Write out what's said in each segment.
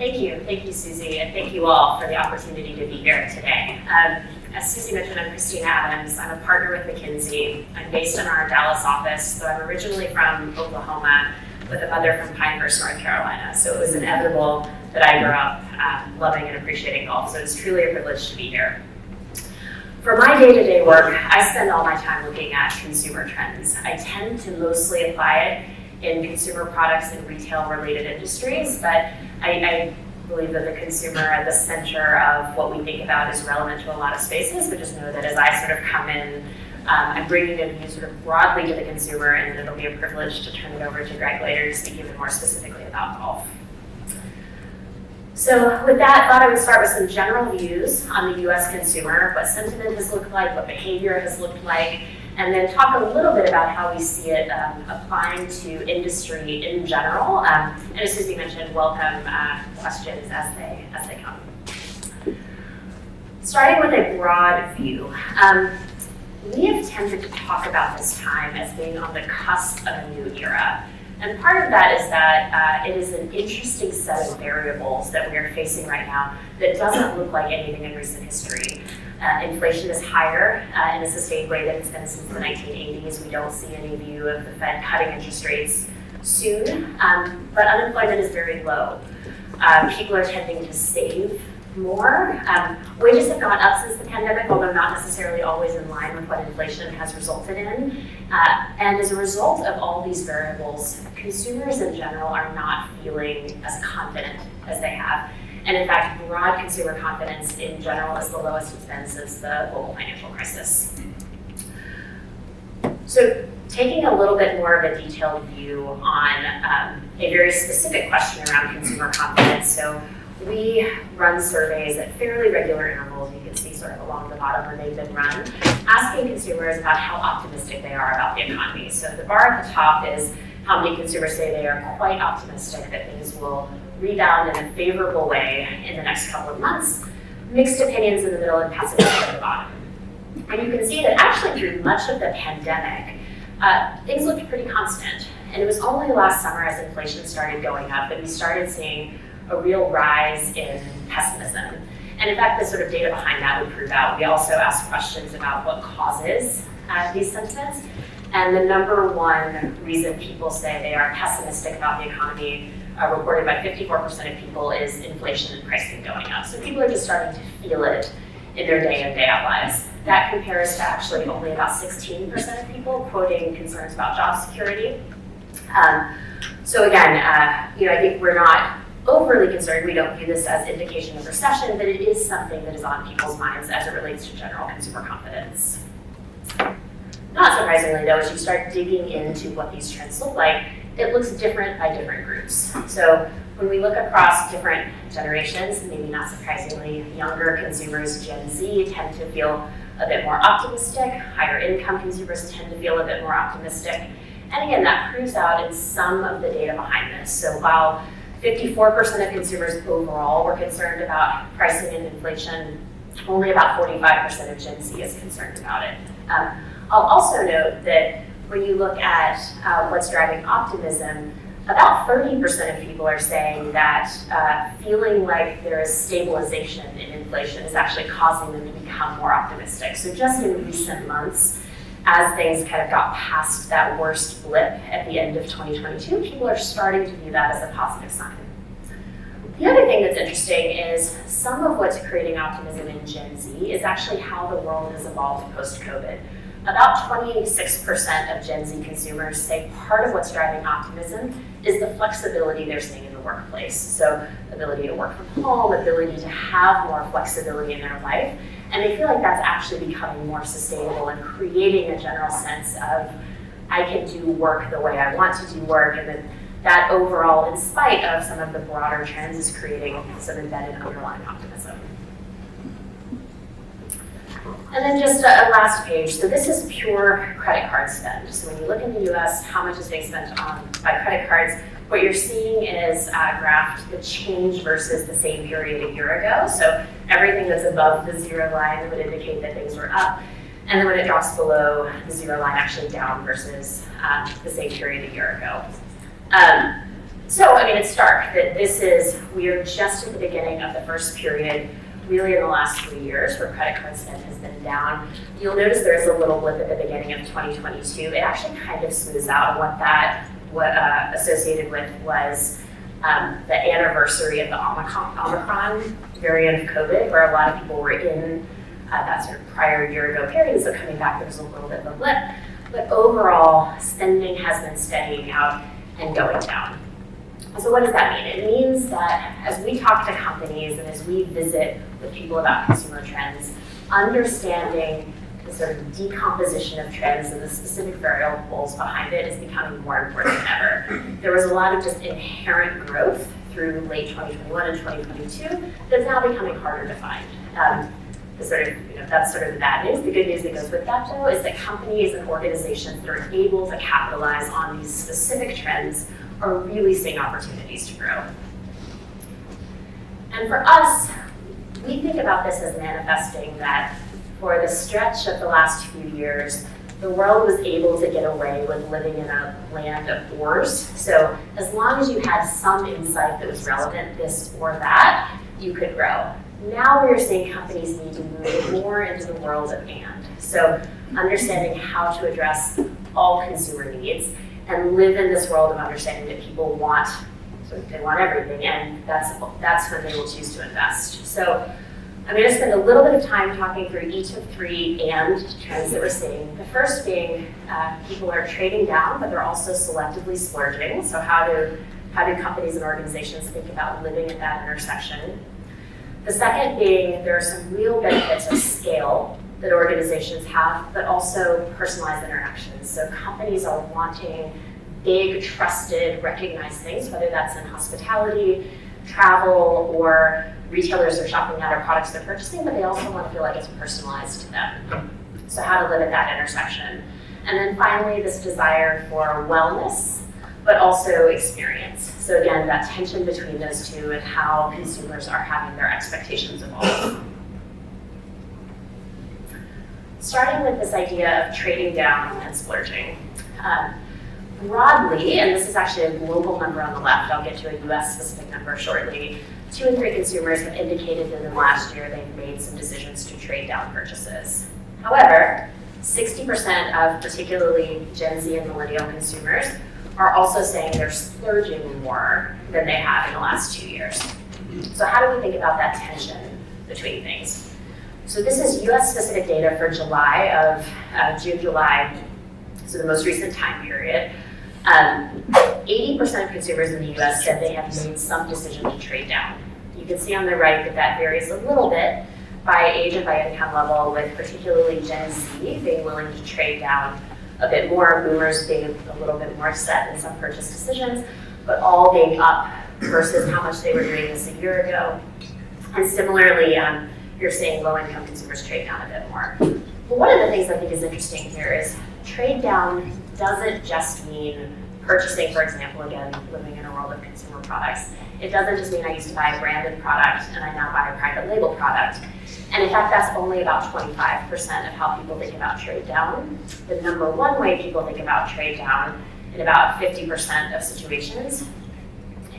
Thank you, Susie, and thank you all for the opportunity to be here today. As Susie mentioned, I'm Christina Adams. I'm a partner with McKinsey. I'm based in our Dallas office, though I'm originally from Oklahoma with a mother from Pinehurst, North Carolina. So it was inevitable that I grew up loving and appreciating golf. So it's truly a privilege to be here. For my day-to-day work, I spend all my time looking at consumer trends. I tend to mostly apply it in consumer products and retail-related industries, but I believe that the consumer at the center of what we think about is relevant to a lot of spaces, but just know that as I sort of come in, I'm bringing a view sort of broadly to the consumer, and it'll be a privilege to turn it over to Greg later to speak even more specifically about golf. So with that, I thought I would start with some general views on the US consumer, what sentiment has looked like, what behavior has looked like, and then talk a little bit about how we see it applying to industry in general. And as Susie mentioned, welcome questions as they come. Starting with a broad view, we have tended to talk about this time as being on the cusp of a new era. And part of that is that it is an interesting set of variables that we are facing right now that doesn't look like anything in recent history. Inflation is higher in a sustained way than it's been since the 1980s. We don't see any view of the Fed cutting interest rates soon, but unemployment is very low. People are tending to save more. Wages have gone up since the pandemic, although not necessarily always in line with what inflation has resulted in. And as a result of all these variables, consumers in general are not feeling as confident as they have. And in fact, broad consumer confidence in general is the lowest it's been since the global financial crisis. So taking a little bit more of a detailed view on a very specific question around consumer confidence. So we run surveys at fairly regular intervals. You can see sort of along the bottom where they've been run, asking consumers about how optimistic they are about the economy. So the bar at the top is how many consumers say they are quite optimistic that things will rebound in a favorable way in the next couple of months. Mixed opinions in the middle and pessimistic at the bottom. And you can see that actually through much of the pandemic, things looked pretty constant. And it was only last summer as inflation started going up that we started seeing a real rise in pessimism. And in fact, the sort of data behind that would prove out. We also asked questions about what causes these sentiments. And the number one reason people say they are pessimistic about the economy, reported by 54% of people, is inflation and pricing going up. So people are just starting to feel it in their day in, day out lives. That compares to actually only about 16% of people quoting concerns about job security. So again, I think we're not overly concerned. We don't view this as indication of recession, but it is something that is on people's minds as it relates to general consumer confidence. Not surprisingly, though, as you start digging into what these trends look like, it looks different by different groups. So when we look across different generations, maybe not surprisingly, younger consumers, Gen Z, tend to feel a bit more optimistic. Higher income consumers tend to feel a bit more optimistic. And again, that proves out in some of the data behind this. So while 54% of consumers overall were concerned about pricing and inflation, only about 45% of Gen Z is concerned about it. I'll also note that when you look at what's driving optimism, about 30% of people are saying that feeling like there is stabilization in inflation is actually causing them to become more optimistic. So just in recent months, as things kind of got past that worst blip at the end of 2022, people are starting to view that as a positive sign. The other thing that's interesting is some of what's creating optimism in Gen Z is actually how the world has evolved post-COVID. About 26% of Gen Z consumers say part of what's driving optimism is the flexibility they're seeing in the workplace. So ability to work from home, ability to have more flexibility in their life. And they feel like that's actually becoming more sustainable and creating a general sense of, I can do work the way I want to do work, and that overall, in spite of some of the broader trends, is creating some embedded underlying optimism. And then just a last page. So this is pure credit card spend. So when you look in the US, how much is being spent by credit cards, what you're seeing is graphed the change versus the same period a year ago. So everything that's above the zero line would indicate that things were up. And then when it drops below the zero line, actually down versus the same period a year ago. So, it's stark that we are just at the beginning of the first period, really in the last 3 years, where credit card spend has been down. You'll notice there is a little blip at the beginning of 2022. It actually kind of smooths out, and what associated with was the anniversary of the Omicron variant of COVID, where a lot of people were in that sort of prior year ago period, so coming back there was a little bit of a blip. But overall, spending has been steadying out and going down. So what does that mean? It means that as we talk to companies and as we visit with people about consumer trends, understanding the sort of decomposition of trends and the specific variables behind it is becoming more important than ever. There was a lot of just inherent growth through late 2021 and 2022 that's now becoming harder to find. That's sort of the bad news. The good news that goes with that, though, is that companies and organizations that are able to capitalize on these specific trends are really seeing opportunities to grow. And for us, we think about this as manifesting that for the stretch of the last few years, the world was able to get away with living in a land of wars. So as long as you had some insight that was relevant, this or that, you could grow. Now we're seeing companies need to move more into the world of and. So understanding how to address all consumer needs and live in this world of understanding that people want everything, and that's when they will choose to invest. So I'm going to spend a little bit of time talking through each of 3 and trends that we're seeing. The first being people are trading down, but they're also selectively splurging. So how do companies and organizations think about living at that intersection? The second being there are some real benefits of scale that organizations have, but also personalized interactions. So companies are wanting big, trusted, recognized things, whether that's in hospitality, travel, or retailers are shopping at our products they're purchasing, but they also want to feel like it's personalized to them. So how to live at that intersection. And then finally, this desire for wellness, but also experience. So again, that tension between those two and how consumers are having their expectations evolve. Starting with this idea of trading down and splurging. Broadly, and this is actually a global number on the left, I'll get to a US specific number shortly, 2 in 3 consumers have indicated that in the last year they've made some decisions to trade down purchases. However, 60% of particularly Gen Z and millennial consumers are also saying they're splurging more than they have in the last 2 years. So how do we think about that tension between things? So this is US specific data for June, July, so the most recent time period. 80% of consumers in the US said they have made some decision to trade down. You can see on the right that varies a little bit by age and by income level, with particularly Gen Z being willing to trade down a bit more, boomers being a little bit more set in some purchase decisions, but all being up versus how much they were doing this a year ago. And similarly, you're seeing low-income consumers trade down a bit more. But one of the things I think is interesting here is trade down doesn't just mean purchasing, for example, again, living in a world of consumer products. It doesn't just mean I used to buy a branded product and I now buy a private label product. And in fact, that's only about 25% of how people think about trade down. The number one way people think about trade down in about 50% of situations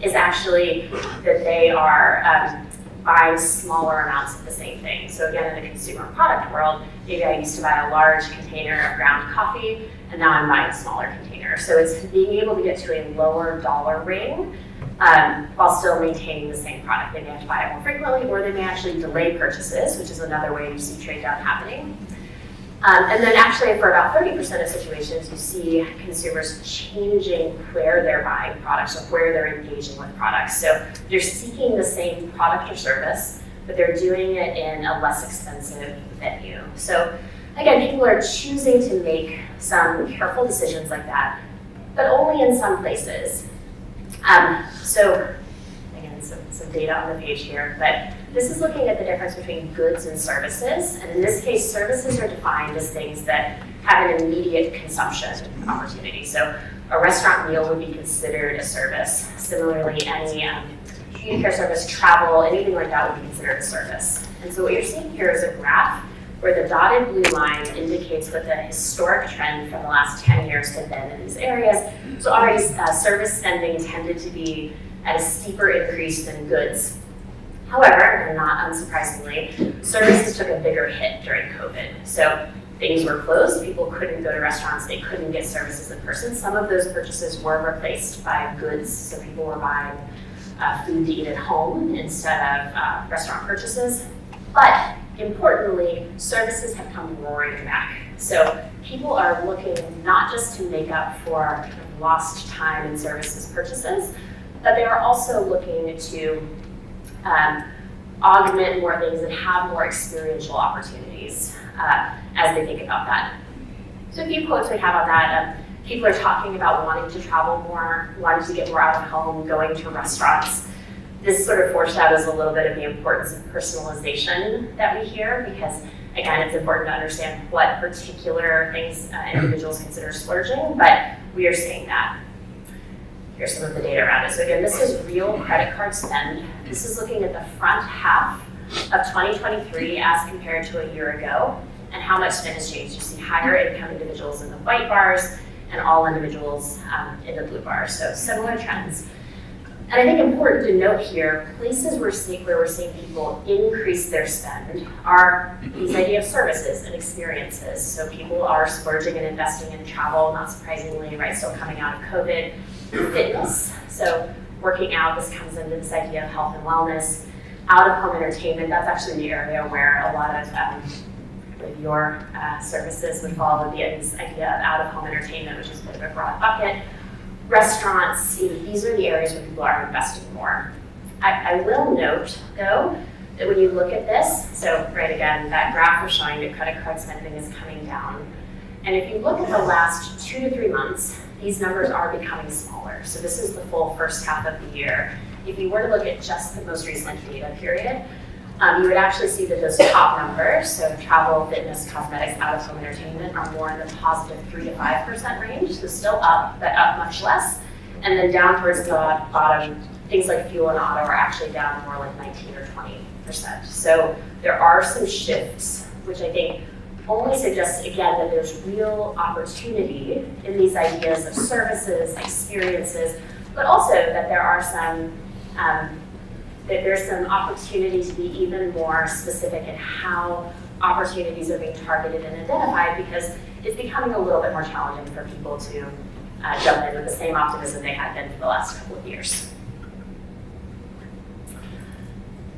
is actually that they are buying smaller amounts of the same thing. So again, in the consumer product world, maybe I used to buy a large container of ground coffee, and now I'm buying a smaller container. So it's being able to get to a lower dollar ring while still maintaining the same product. They may have to buy it more frequently, or they may actually delay purchases, which is another way you see trade down happening. And then actually for about 30% of situations, you see consumers changing where they're buying products or where they're engaging with products. So they're seeking the same product or service, but they're doing it in a less expensive venue. So again, people are choosing to make some careful decisions like that, but only in some places. So again, some data on the page here, but this is looking at the difference between goods and services. And in this case, services are defined as things that have an immediate consumption opportunity. So a restaurant meal would be considered a service. Similarly, any beauty care service, travel, anything like that would be considered a service. And so what you're seeing here is a graph where the dotted blue line indicates what the historic trend from the last 10 years had been in these areas. So already service spending tended to be at a steeper increase than goods. However, and not unsurprisingly, services took a bigger hit during COVID. So things were closed, people couldn't go to restaurants, they couldn't get services in person. Some of those purchases were replaced by goods, so people were buying food to eat at home instead of restaurant purchases. But importantly, services have come roaring back. So people are looking not just to make up for lost time in services purchases, but they are also looking to augment more things and have more experiential opportunities as they think about that. So a few quotes we have on that. People are talking about wanting to travel more, wanting to get more out of home, going to restaurants. This sort of foreshadows a little bit of the importance of personalization that we hear, because again, it's important to understand what particular things individuals consider splurging, but we are seeing that. Here's some of the data around it. So again, this is real credit card spend. This is looking at the front half of 2023 as compared to a year ago, and how much spend has changed. You see higher income individuals in the white bars and all individuals in the blue bars. So similar trends. And I think important to note here, places where we're seeing people increase their spend are these idea of services and experiences. So people are splurging and investing in travel, not surprisingly, right? Still coming out of COVID. Fitness, so working out, this comes into this idea of health and wellness. Out-of-home entertainment, that's actually the area where a lot of your services would fall in this idea of out-of-home entertainment, which is a bit of a broad bucket. Restaurants, these are the areas where people are investing more. I will note, though, that when you look at this, so right again, that graph was showing that credit card spending is coming down. And if you look at the last 2 to 3 months, these numbers are becoming smaller. So this is the full first half of the year. If you were to look at just the most recent data period, you would actually see that those top numbers, so travel, fitness, cosmetics, out-of-home entertainment, are more in the positive 3 to 5% range. So still up, but up much less. And then down towards the bottom, things like fuel and auto are actually down more like 19 or 20%. So there are some shifts, which I think only suggests, again, that there's real opportunity in these ideas of services, experiences, but also that there are some, that there's some opportunity to be even more specific in how opportunities are being targeted and identified, because it's becoming a little bit more challenging for people to jump in with the same optimism they had been for the last couple of years.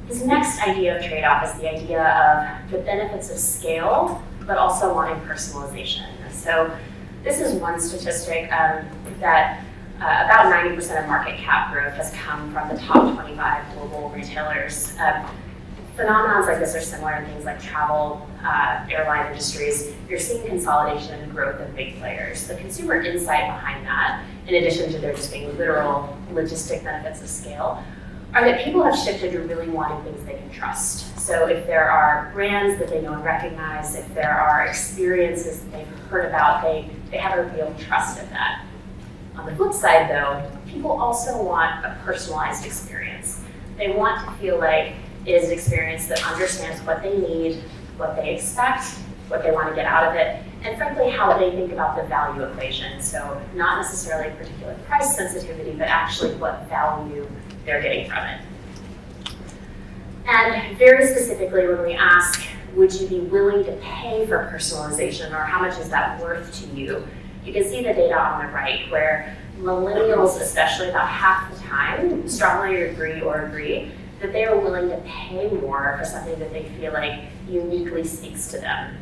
This next idea of trade-off is the idea of the benefits of scale, but also wanting personalization. So this is one statistic that about 90% of market cap growth has come from the top 25 global retailers. Phenomenons like this are similar in things like travel, airline industries. You're seeing consolidation and growth of big players. The consumer insight behind that, in addition to there just being literal logistic benefits of scale, are that people have shifted to really wanting things they can trust. So if there are brands that they know and recognize, if there are experiences that they've heard about, they have a real trust in that. On the flip side though, people also want a personalized experience. They want to feel like it is an experience that understands what they need, what they expect, what they want to get out of it, and frankly how they think about the value equation. So not necessarily particular price sensitivity, but actually what value they're getting from it. And very specifically, when we ask, would you be willing to pay for personalization, or how much is that worth to you? You can see the data on the right, where millennials, especially about half the time, strongly agree that they are willing to pay more for something that they feel like uniquely speaks to them.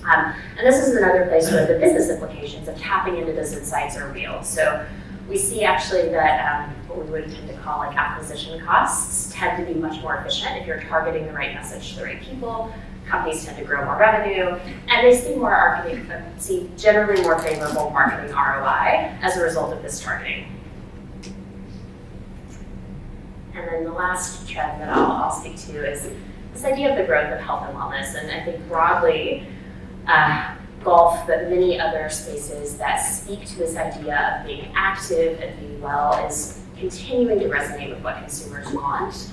And this is another place where the business implications of tapping into those insights are real. So we see actually that what we would tend to call like acquisition costs tend to be much more efficient if you're targeting the right message to the right people. Companies tend to grow more revenue, and they see generally more favorable marketing ROI as a result of this targeting. And then the last trend that I'll speak to is this idea of the growth of health and wellness. And I think broadly, golf, but many other spaces that speak to this idea of being active and being well is continuing to resonate with what consumers want.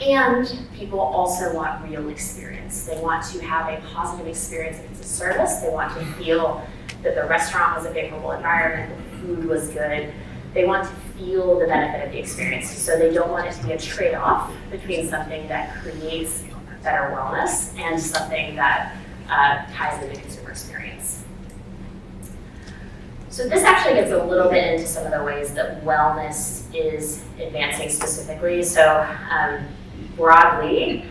And people also want real experience. They want to have a positive experience if it's a service. They want to feel that the restaurant was a favorable environment, that the food was good. They want to feel the benefit of the experience. So they don't want it to be a trade-off between something that creates better wellness and something that ties into consumer experience. So this actually gets a little bit into some of the ways that wellness is advancing specifically. So broadly,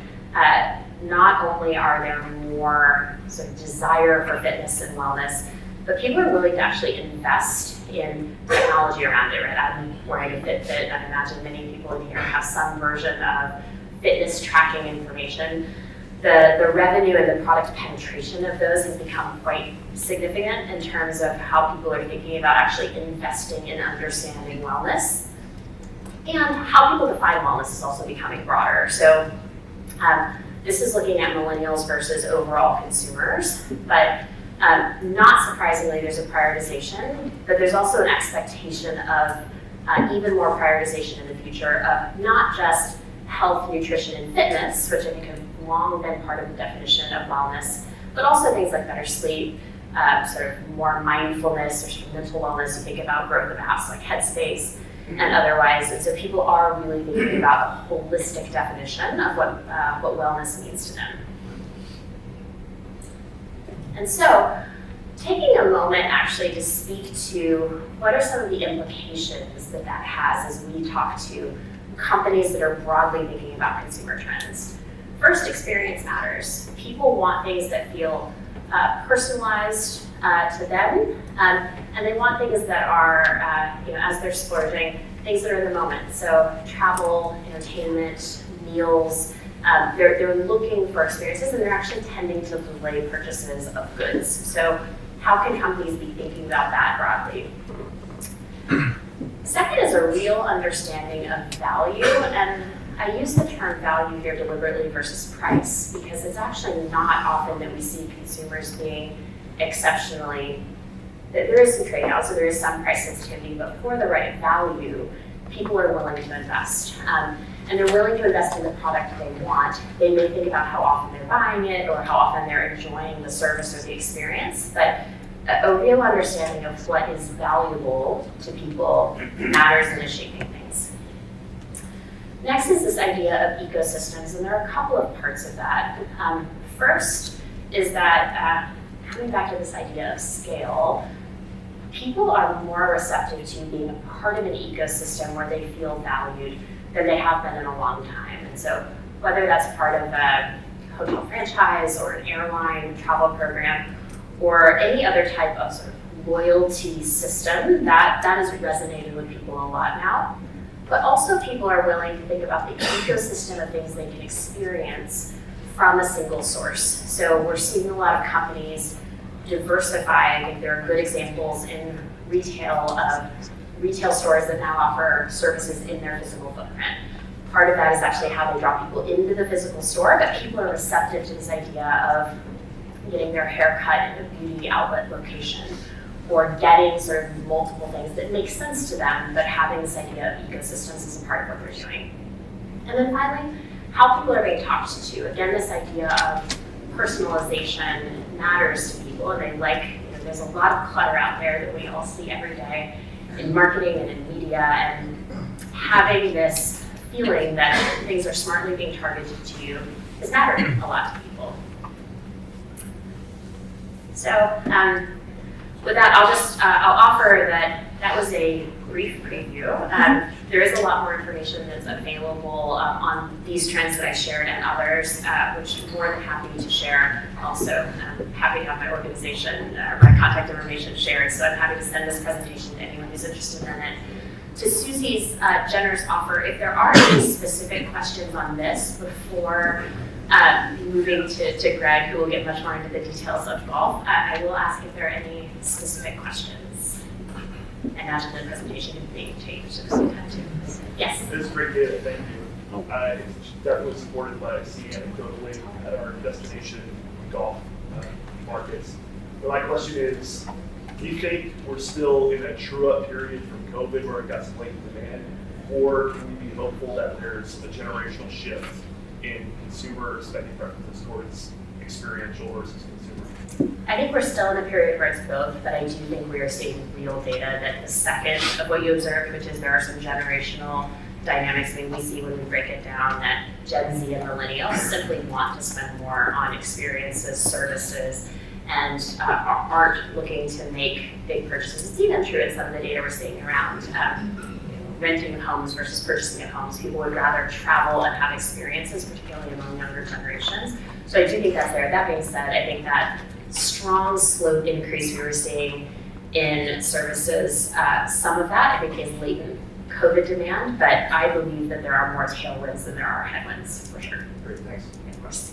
not only are there more sort of desire for fitness and wellness, but people are willing to actually invest in technology around it, right? I'm wearing a Fitbit. I imagine many people in here have some version of fitness tracking information. The revenue and the product penetration of those has become quite significant in terms of how people are thinking about actually investing in understanding wellness. And how people define wellness is also becoming broader. So this is looking at millennials versus overall consumers, but not surprisingly, there's a prioritization, but there's also an expectation of even more prioritization in the future of not just health, nutrition, and fitness, which I think have long been part of the definition of wellness, but also things like better sleep, sort of more mindfulness or sort of mental wellness. You think about growth of apps like Headspace and otherwise, and so people are really thinking about a holistic definition of what wellness means to them. And so, taking a moment actually to speak to what are some of the implications that has as we talk to companies that are broadly thinking about consumer trends. First, experience matters. People want things that feel personalized to them, and they want things that are, as they're splurging, things that are in the moment. So travel, entertainment, meals, they're looking for experiences, and they're actually tending to delay purchases of goods. So how can companies be thinking about that broadly? Second is a real understanding of value, and I use the term value here deliberately versus price because it's actually not often that we see consumers being exceptionally, there is some trade-off, so there is some price sensitivity, but for the right value, people are willing to invest. And they're willing to invest in the product they want. They may think about how often they're buying it or how often they're enjoying the service or the experience, but a real understanding of what is valuable to people matters and is shaping things. Next is this idea of ecosystems, and there are a couple of parts of that. First is that, coming back to this idea of scale, people are more receptive to being a part of an ecosystem where they feel valued than they have been in a long time. And so whether that's part of a hotel franchise or an airline travel program or any other type of sort of loyalty system, that has resonated with people a lot now. But also people are willing to think about the ecosystem of things they can experience from a single source. So we're seeing a lot of companies diversify. I think there are good examples in retail of retail stores that now offer services in their physical footprint. Part of that is actually how they draw people into the physical store, but people are receptive to this idea of getting their hair cut in a beauty outlet location or getting sort of multiple things that make sense to them, but having this idea of ecosystems is a part of what they're doing. And then finally, how people are being talked to. Again, this idea of personalization matters to people, and they like, there's a lot of clutter out there that we all see every day in marketing and in media, and having this feeling that things are smartly being targeted to you has mattered a lot to people. So with that, I'll offer that was a brief preview. There is a lot more information that's available on these trends that I shared and others, which I'm more than happy to share. Also, I'm happy to have my organization, my contact information shared, so I'm happy to send this presentation to anyone who's interested in it. To Susie's generous offer, if there are any specific questions on this before moving to Greg, who will get much more into the details of golf, I will ask if there are any specific questions. I imagine the presentation is being changed at the same time too. Yes? This is great data, thank you. It's definitely supported by seeing anecdotally at our destination golf markets. But my question is, do you think we're still in a true-up period from COVID where it got some latent demand? or can we be hopeful that there's a generational shift in consumer spending preferences towards experiential versus consumer? I think we're still in a period where it's both, but I do think we are seeing real data that the second of what you observed, which is there are some generational dynamics. I mean, we see when we break it down that Gen Z and millennials simply want to spend more on experiences, services, and aren't looking to make big purchases. It's even true in some of the data we're seeing around renting of homes versus purchasing of homes. People would rather travel and have experiences, particularly among younger generations. So I do think that's there. That being said, I think that strong slope increase we were seeing in services, some of that I think is latent COVID demand, but I believe that there are more tailwinds than there are headwinds, for sure. Great, thanks. Of course.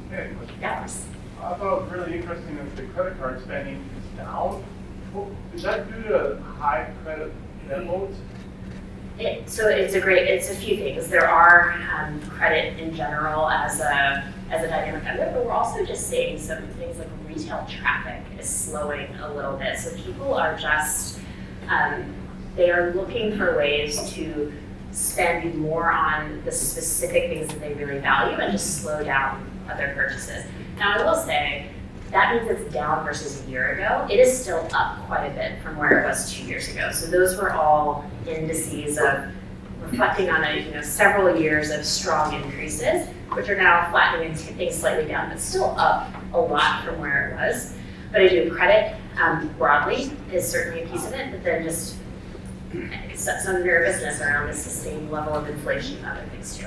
Okay. Yeah, of course. I thought it was really interesting that the credit card spending is down. Is that due to high credit levels? So it's a few things. There are credit in general as a dynamic of it, but we're also just seeing some things like retail traffic is slowing a little bit. So people are just they are looking for ways to spend more on the specific things that they really value and just slow down other purchases. Now, I will say, that means it's down versus a year ago. It is still up quite a bit from where it was 2 years ago. So those were all indices of reflecting on several years of strong increases, which are now flattening and tipping slightly down, but still up a lot from where it was. But I do credit broadly is certainly a piece of it, but then just some nervousness around the sustained level of inflation and other things too.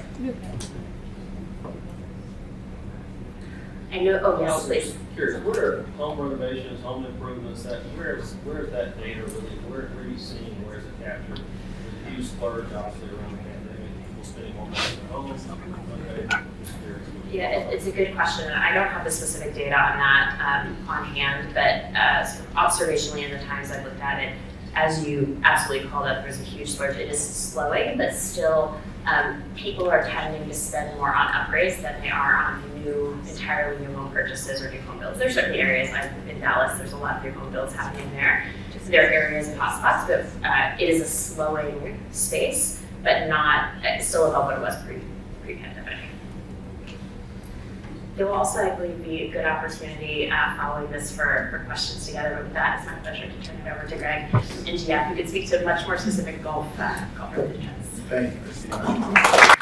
I know. Oh yes, please. Curious, what are home renovations, home improvements? Where is that data really? Where are you seeing? Where is it captured? There's a huge splurge obviously around the pandemic. People spending more money on homes. Okay, just curious. Yeah, it's a good question. I don't have the specific data on that on hand, but sort of observationally in the times I've looked at it, as you absolutely called out, there's a huge splurge. It is slowing, but still people are tending to spend more on upgrades than they are on entirely new home purchases or new home builds. There's certainly areas, like in Dallas, there's a lot of new home builds happening there. So there are areas of hotspots, but it is a slowing space, but not still above what it was pre-pandemic. There will also, I believe, be a good opportunity following this for questions together. But with that, it's my pleasure to turn it over to Greg and Jeff, who could speak to much more specific golf-related trends. Thank you, Christina.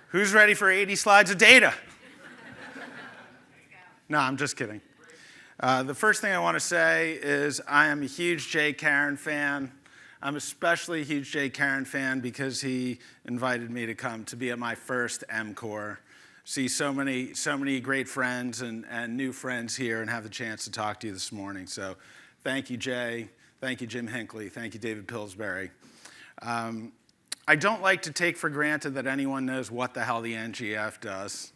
Who's ready for 80 slides of data? No, I'm just kidding. The first thing I want to say is I am a huge Jay Caron fan. I'm especially a huge Jay Caron fan because he invited me to come to be at my first MCOR. See so many great friends and new friends here and have the chance to talk to you this morning. So thank you, Jay. Thank you, Jim Hinckley. Thank you, David Pillsbury. I don't like to take for granted that anyone knows what the hell the NGF does.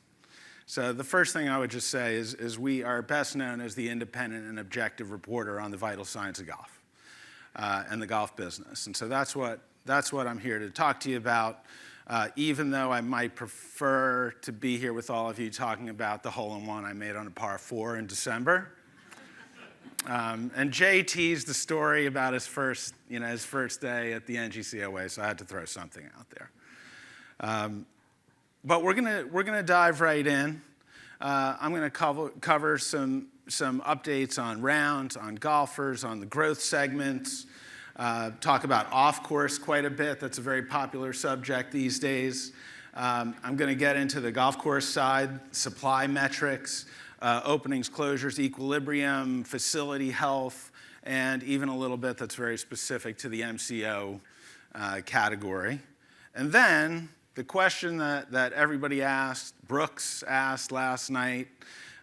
So the first thing I would just say is we are best known as the independent and objective reporter on the vital science of golf and the golf business. And so that's what I'm here to talk to you about, even though I might prefer to be here with all of you talking about the hole-in-one I made on a par 4 in December. And Jay teased the story about his first day at the NGCOA, so I had to throw something out there. But we're gonna dive right in. I'm gonna cover some updates on rounds, on golfers, on the growth segments. Talk about off-course quite a bit. That's a very popular subject these days. I'm gonna get into the golf course side, supply metrics, openings, closures, equilibrium, facility health, and even a little bit that's very specific to the MCO category. And then the question that everybody asked, Brooks asked last night,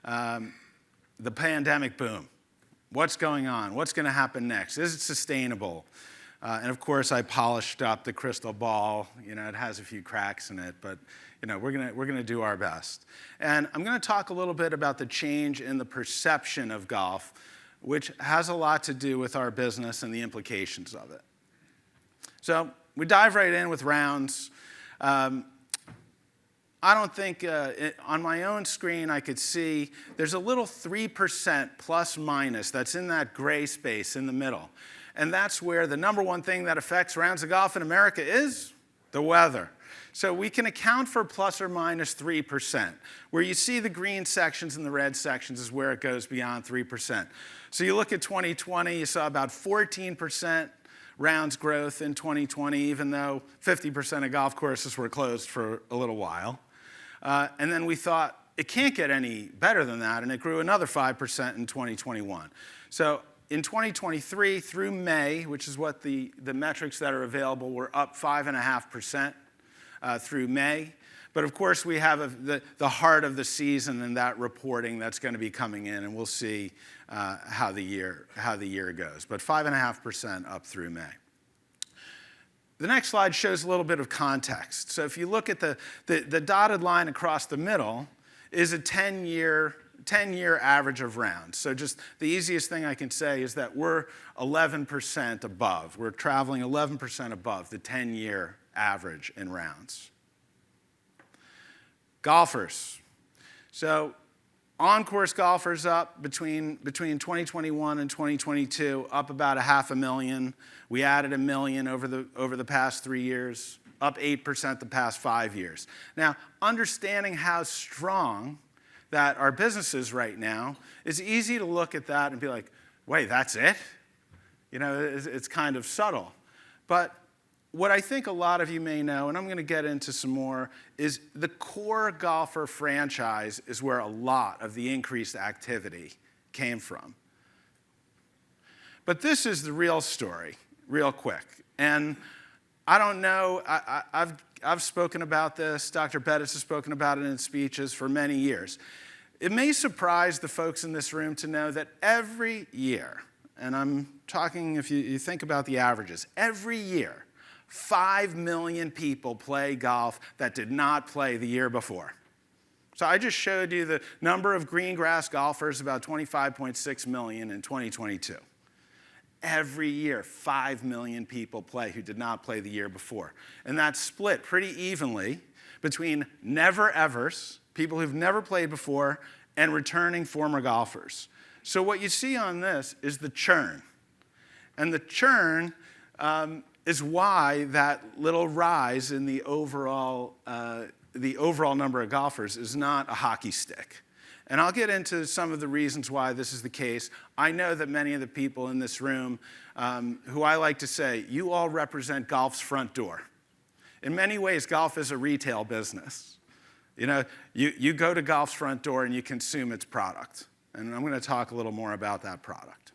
the pandemic boom. What's going on? What's going to happen next? Is it sustainable? And of course, I polished up the crystal ball. It has a few cracks in it, but we're gonna do our best. And I'm going to talk a little bit about the change in the perception of golf, which has a lot to do with our business and the implications of it. So we dive right in with rounds. I don't think, on my own screen I could see there's a little 3% plus minus that's in that gray space in the middle. And that's where the number one thing that affects rounds of golf in America is the weather. So we can account for plus or minus 3%. Where you see the green sections and the red sections is where it goes beyond 3%. So you look at 2020, you saw about 14% rounds growth in 2020, even though 50% of golf courses were closed for a little while. And then we thought, it can't get any better than that, and it grew another 5% in 2021. So in 2023, through May, which is what the metrics that are available, were up 5.5% through May. But of course, we have the heart of the season and that reporting that's going to be coming in, and we'll see how the year goes. But 5.5% up through May. The next slide shows a little bit of context. So if you look at the dotted line across the middle is a 10-year average of rounds. So just the easiest thing I can say is that we're 11% above. We're traveling 11% above the 10-year average in rounds. Golfers. So on-course golfers up between 2021 and 2022, up about 500,000. We added 1 million over the past 3 years, up 8% the past 5 years. Now, understanding how strong that our business is right now, it's easy to look at that and be like, wait, that's it? You know, it's kind of subtle. But what I think a lot of you may know, and I'm going to get into some more, is the core golfer franchise is where a lot of the increased activity came from. But this is the real story, real quick. And I don't know, I've spoken about this, Dr. Bettis has spoken about it in speeches for many years. It may surprise the folks in this room to know that every year, and I'm talking if you think about the averages, every year, 5 million people play golf that did not play the year before. So I just showed you the number of green grass golfers, about 25.6 million in 2022. Every year, 5 million people play who did not play the year before. And that's split pretty evenly between never-evers, people who've never played before, and returning former golfers. So what you see on this is the churn. And the churn is why that little rise in the overall number of golfers is not a hockey stick. And I'll get into some of the reasons why this is the case. I know that many of the people in this room, who I like to say, you all represent golf's front door. In many ways, golf is a retail business. You know, you go to golf's front door and you consume its product. And I'm going to talk a little more about that product.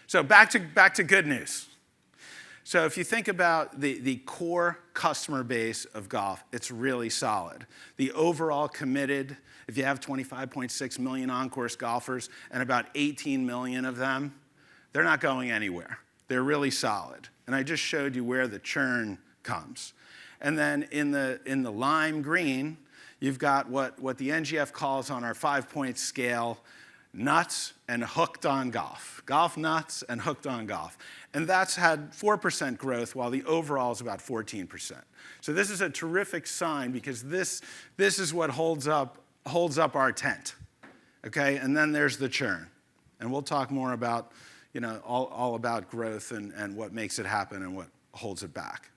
So back to good news. So if you think about the core customer base of golf, it's really solid. The overall committed, if you have 25.6 million on-course golfers and about 18 million of them, they're not going anywhere. They're really solid. And I just showed you where the churn comes. And then in the lime green, you've got what the NGF calls on our 5-point scale, nuts and hooked on golf. Golf nuts and hooked on golf. And that's had 4% growth while the overall is about 14%. So this is a terrific sign because this is what holds up our tent. Okay? And then there's the churn. And we'll talk more about, you know, all about growth and what makes it happen and what holds it back.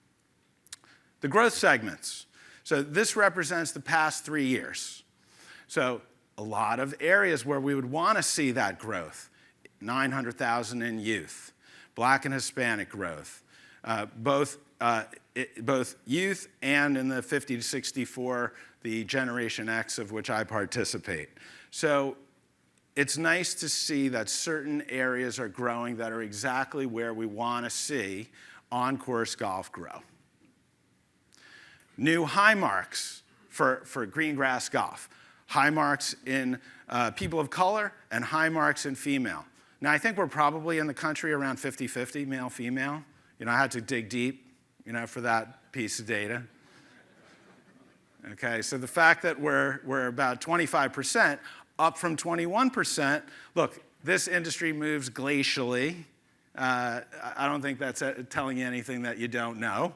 The growth segments. So this represents the past 3 years. So a lot of areas where we would want to see that growth. 900,000 in youth, Black and Hispanic growth, both youth and in the 50 to 64, the Generation X of which I participate. So it's nice to see that certain areas are growing that are exactly where we want to see on-course golf grow. New high marks for green grass golf. High marks in people of color and high marks in female. Now, I think we're probably in the country around 50-50, male-female. You know, I had to dig deep, you know, for that piece of data. Okay, so the fact that we're about 25%, up from 21%, look, this industry moves glacially. I don't think that's telling you anything that you don't know.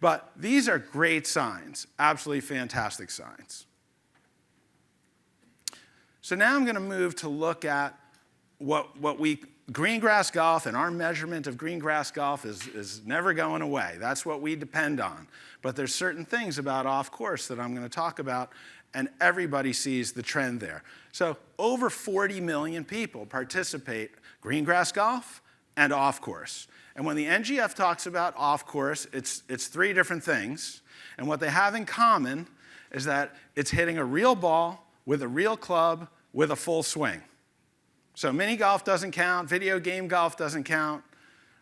But these are great signs, absolutely fantastic signs. So now I'm going to move to look at green grass golf, and our measurement of green grass golf is never going away. That's what we depend on. But there's certain things about off course that I'm going to talk about, and everybody sees the trend there. So over 40 million people participate green grass golf and off course. And when the NGF talks about off course, it's three different things. And what they have in common is that it's hitting a real ball with a real club with a full swing. So mini golf doesn't count, video game golf doesn't count.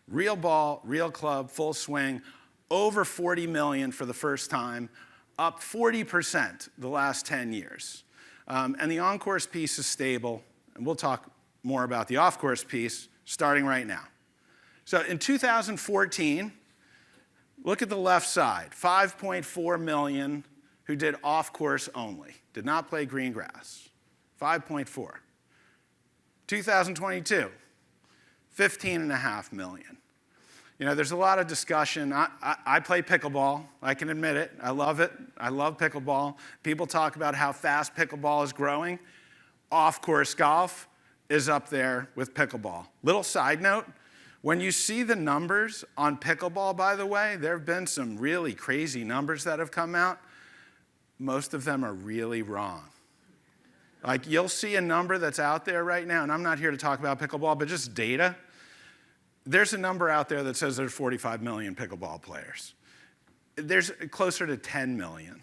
Real ball, real club, full swing, over 40 million for the first time, up 40% the last 10 years. And the on-course piece is stable, and we'll talk more about the off-course piece starting right now. So in 2014, look at the left side, 5.4 million who did off-course only, did not play green grass, 5.4. 2022, 15.5 million. You know, there's a lot of discussion. I play pickleball. I can admit it. I love it. I love pickleball. People talk about how fast pickleball is growing. Off-course golf is up there with pickleball. Little side note, when you see the numbers on pickleball, by the way, there have been some really crazy numbers that have come out. Most of them are really wrong. Like, you'll see a number that's out there right now, and I'm not here to talk about pickleball, but just data. There's a number out there that says there's 45 million pickleball players. There's closer to 10 million.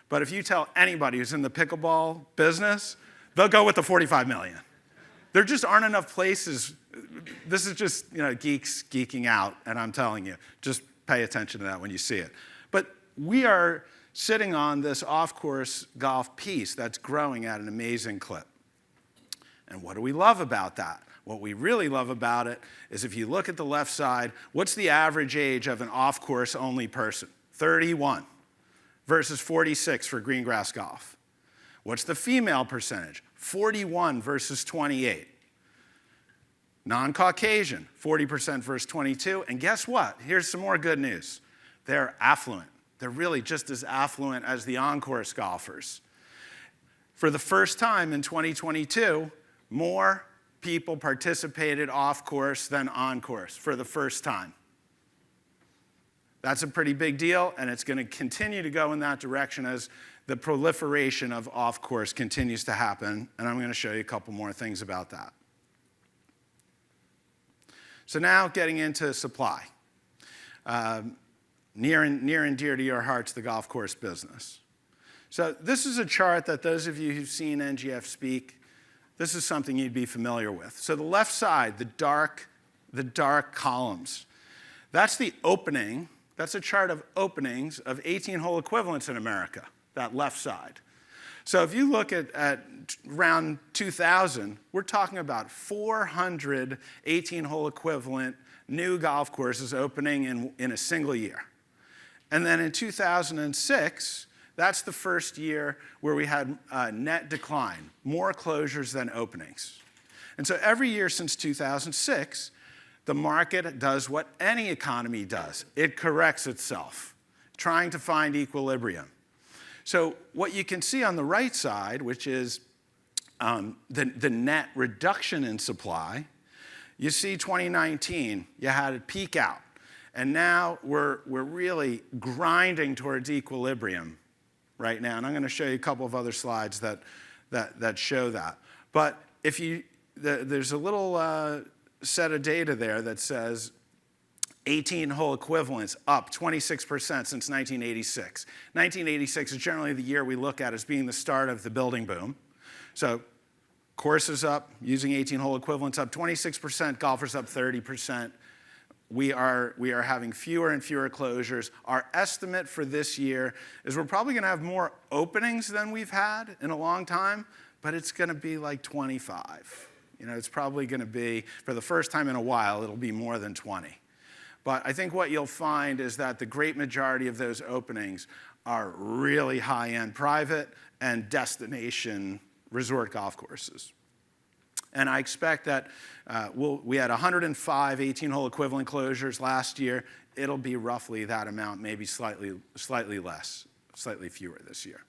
But if you tell anybody who's in the pickleball business, they'll go with the 45 million. There just aren't enough places. This is just, geeks geeking out, and I'm telling you, just pay attention to that when you see it. But we are sitting on this off-course golf piece that's growing at an amazing clip. And what do we love about that? What we really love about it is if you look at the left side, what's the average age of an off-course only person? 31 versus 46 for green grass golf. What's the female percentage? 41 versus 28. Non-Caucasian, 40% versus 22. And guess what? Here's some more good news. They're affluent. They're really just as affluent as the on-course golfers. For the first time in 2022, more people participated off-course than on-course for the first time. That's a pretty big deal, and it's going to continue to go in that direction as the proliferation of off-course continues to happen, and I'm going to show you a couple more things about that. So now getting into supply. Near and dear to your hearts, the golf course business. So this is a chart that those of you who've seen NGF speak, this is something you'd be familiar with. So the left side, the dark columns, that's the opening. That's a chart of openings of 18-hole equivalents in America, that left side. So if you look at around 2000, we're talking about 400 18-hole equivalent new golf courses opening in a single year. And then in 2006, that's the first year where we had a net decline, more closures than openings. And so every year since 2006, the market does what any economy does. It corrects itself, trying to find equilibrium. So what you can see on the right side, which is the net reduction in supply, you see 2019, you had it peak out. And now we're really grinding towards equilibrium right now. And I'm going to show you a couple of other slides that show that. But there's a little set of data there that says 18-hole equivalents up 26% since 1986. 1986 is generally the year we look at as being the start of the building boom. So courses up, using 18-hole equivalents up 26%, golfers up 30%. We are having fewer and fewer closures. Our estimate for this year is we're probably going to have more openings than we've had in a long time, but it's going to be like 25. It's probably going to be, for the first time in a while, it'll be more than 20. But I think what you'll find is that the great majority of those openings are really high-end private and destination resort golf courses. And I expect that we had 105 18-hole equivalent closures last year. It'll be roughly that amount, maybe slightly less, slightly fewer this year.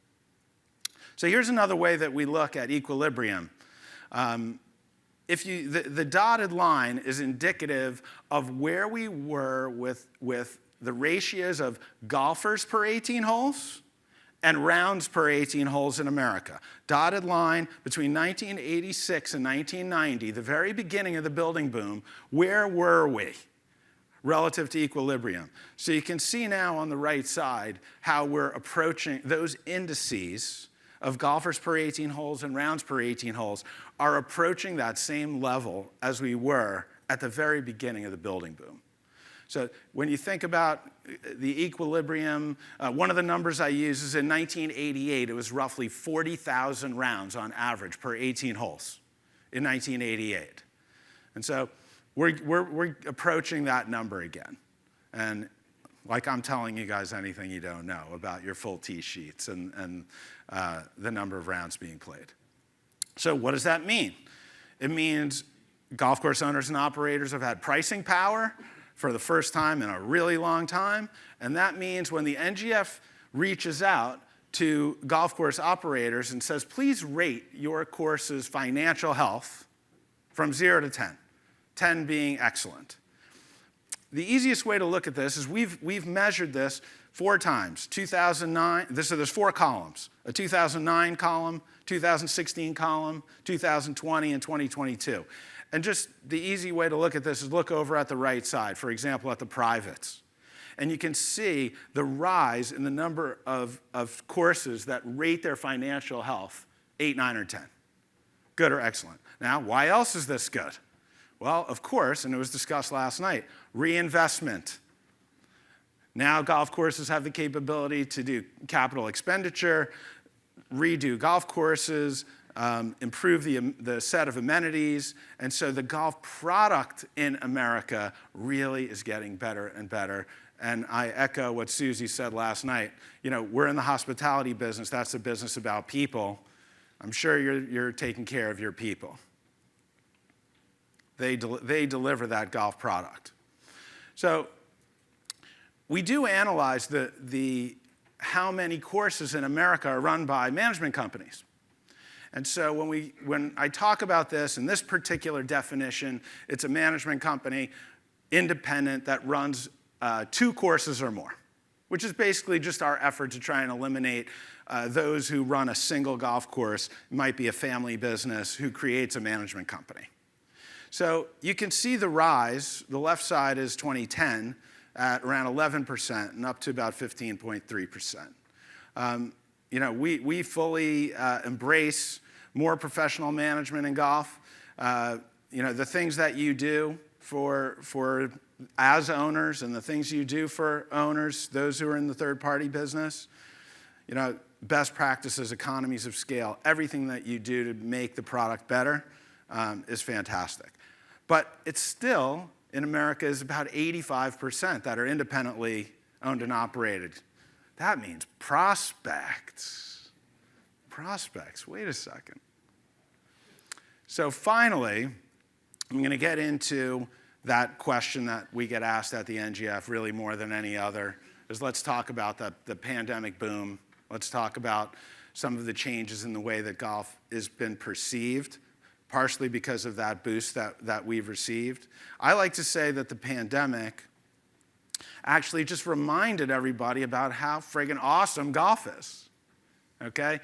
So here's another way that we look at equilibrium. The dotted line is indicative of where we were with the ratios of golfers per 18 holes and rounds per 18 holes in America. Dotted line between 1986 and 1990, the very beginning of the building boom, where were we relative to equilibrium? So you can see now on the right side how we're approaching those indices of golfers per 18 holes and rounds per 18 holes are approaching that same level as we were at the very beginning of the building boom. So when you think about the equilibrium, one of the numbers I use is in 1988, it was roughly 40,000 rounds on average per 18 holes in 1988. And so we're approaching that number again. And like I'm telling you guys anything you don't know about your full tee sheets and the number of rounds being played. So what does that mean? It means golf course owners and operators have had pricing power for the first time in a really long time, and that means when the NGF reaches out to golf course operators and says, please rate your course's financial health from 0 to 10, 10 being excellent. The easiest way to look at this is we've measured this 4 times. 2009, there's 4 columns, a 2009 column, 2016 column, 2020, and 2022. And just the easy way to look at this is look over at the right side, for example, at the privates. And you can see the rise in the number of courses that rate their financial health 8, 9, or 10. Good or excellent. Now, why else is this good? Well, of course, and it was discussed last night, reinvestment. Now golf courses have the capability to do capital expenditure, redo golf courses, improve the set of amenities, and so the golf product in America really is getting better and better. And I echo what Susie said last night. You know, we're in the hospitality business. That's a business about people. I'm sure you're taking care of your people. They deliver that golf product. So we do analyze how many courses in America are run by management companies. And so when I talk about this, in this particular definition, it's a management company, independent, that runs 2 courses or more, which is basically just our effort to try and eliminate those who run a single golf course. It might be a family business who creates a management company. So you can see the rise. The left side is 2010 at around 11% and up to about 15.3%. You know, we fully embrace more professional management in golf. You know, the things that you do for as owners and the things you do for owners, those who are in the third-party business, you know, best practices, economies of scale, everything that you do to make the product better is fantastic. But it's still, in America, is about 85% that are independently owned and operated. That means prospects. Prospects, wait a second. So finally, I'm going to get into that question that we get asked at the NGF really more than any other, is let's talk about the pandemic boom. Let's talk about some of the changes in the way that golf has been perceived, partially because of that boost that we've received. I like to say that the pandemic actually just reminded everybody about how friggin' awesome golf is, okay?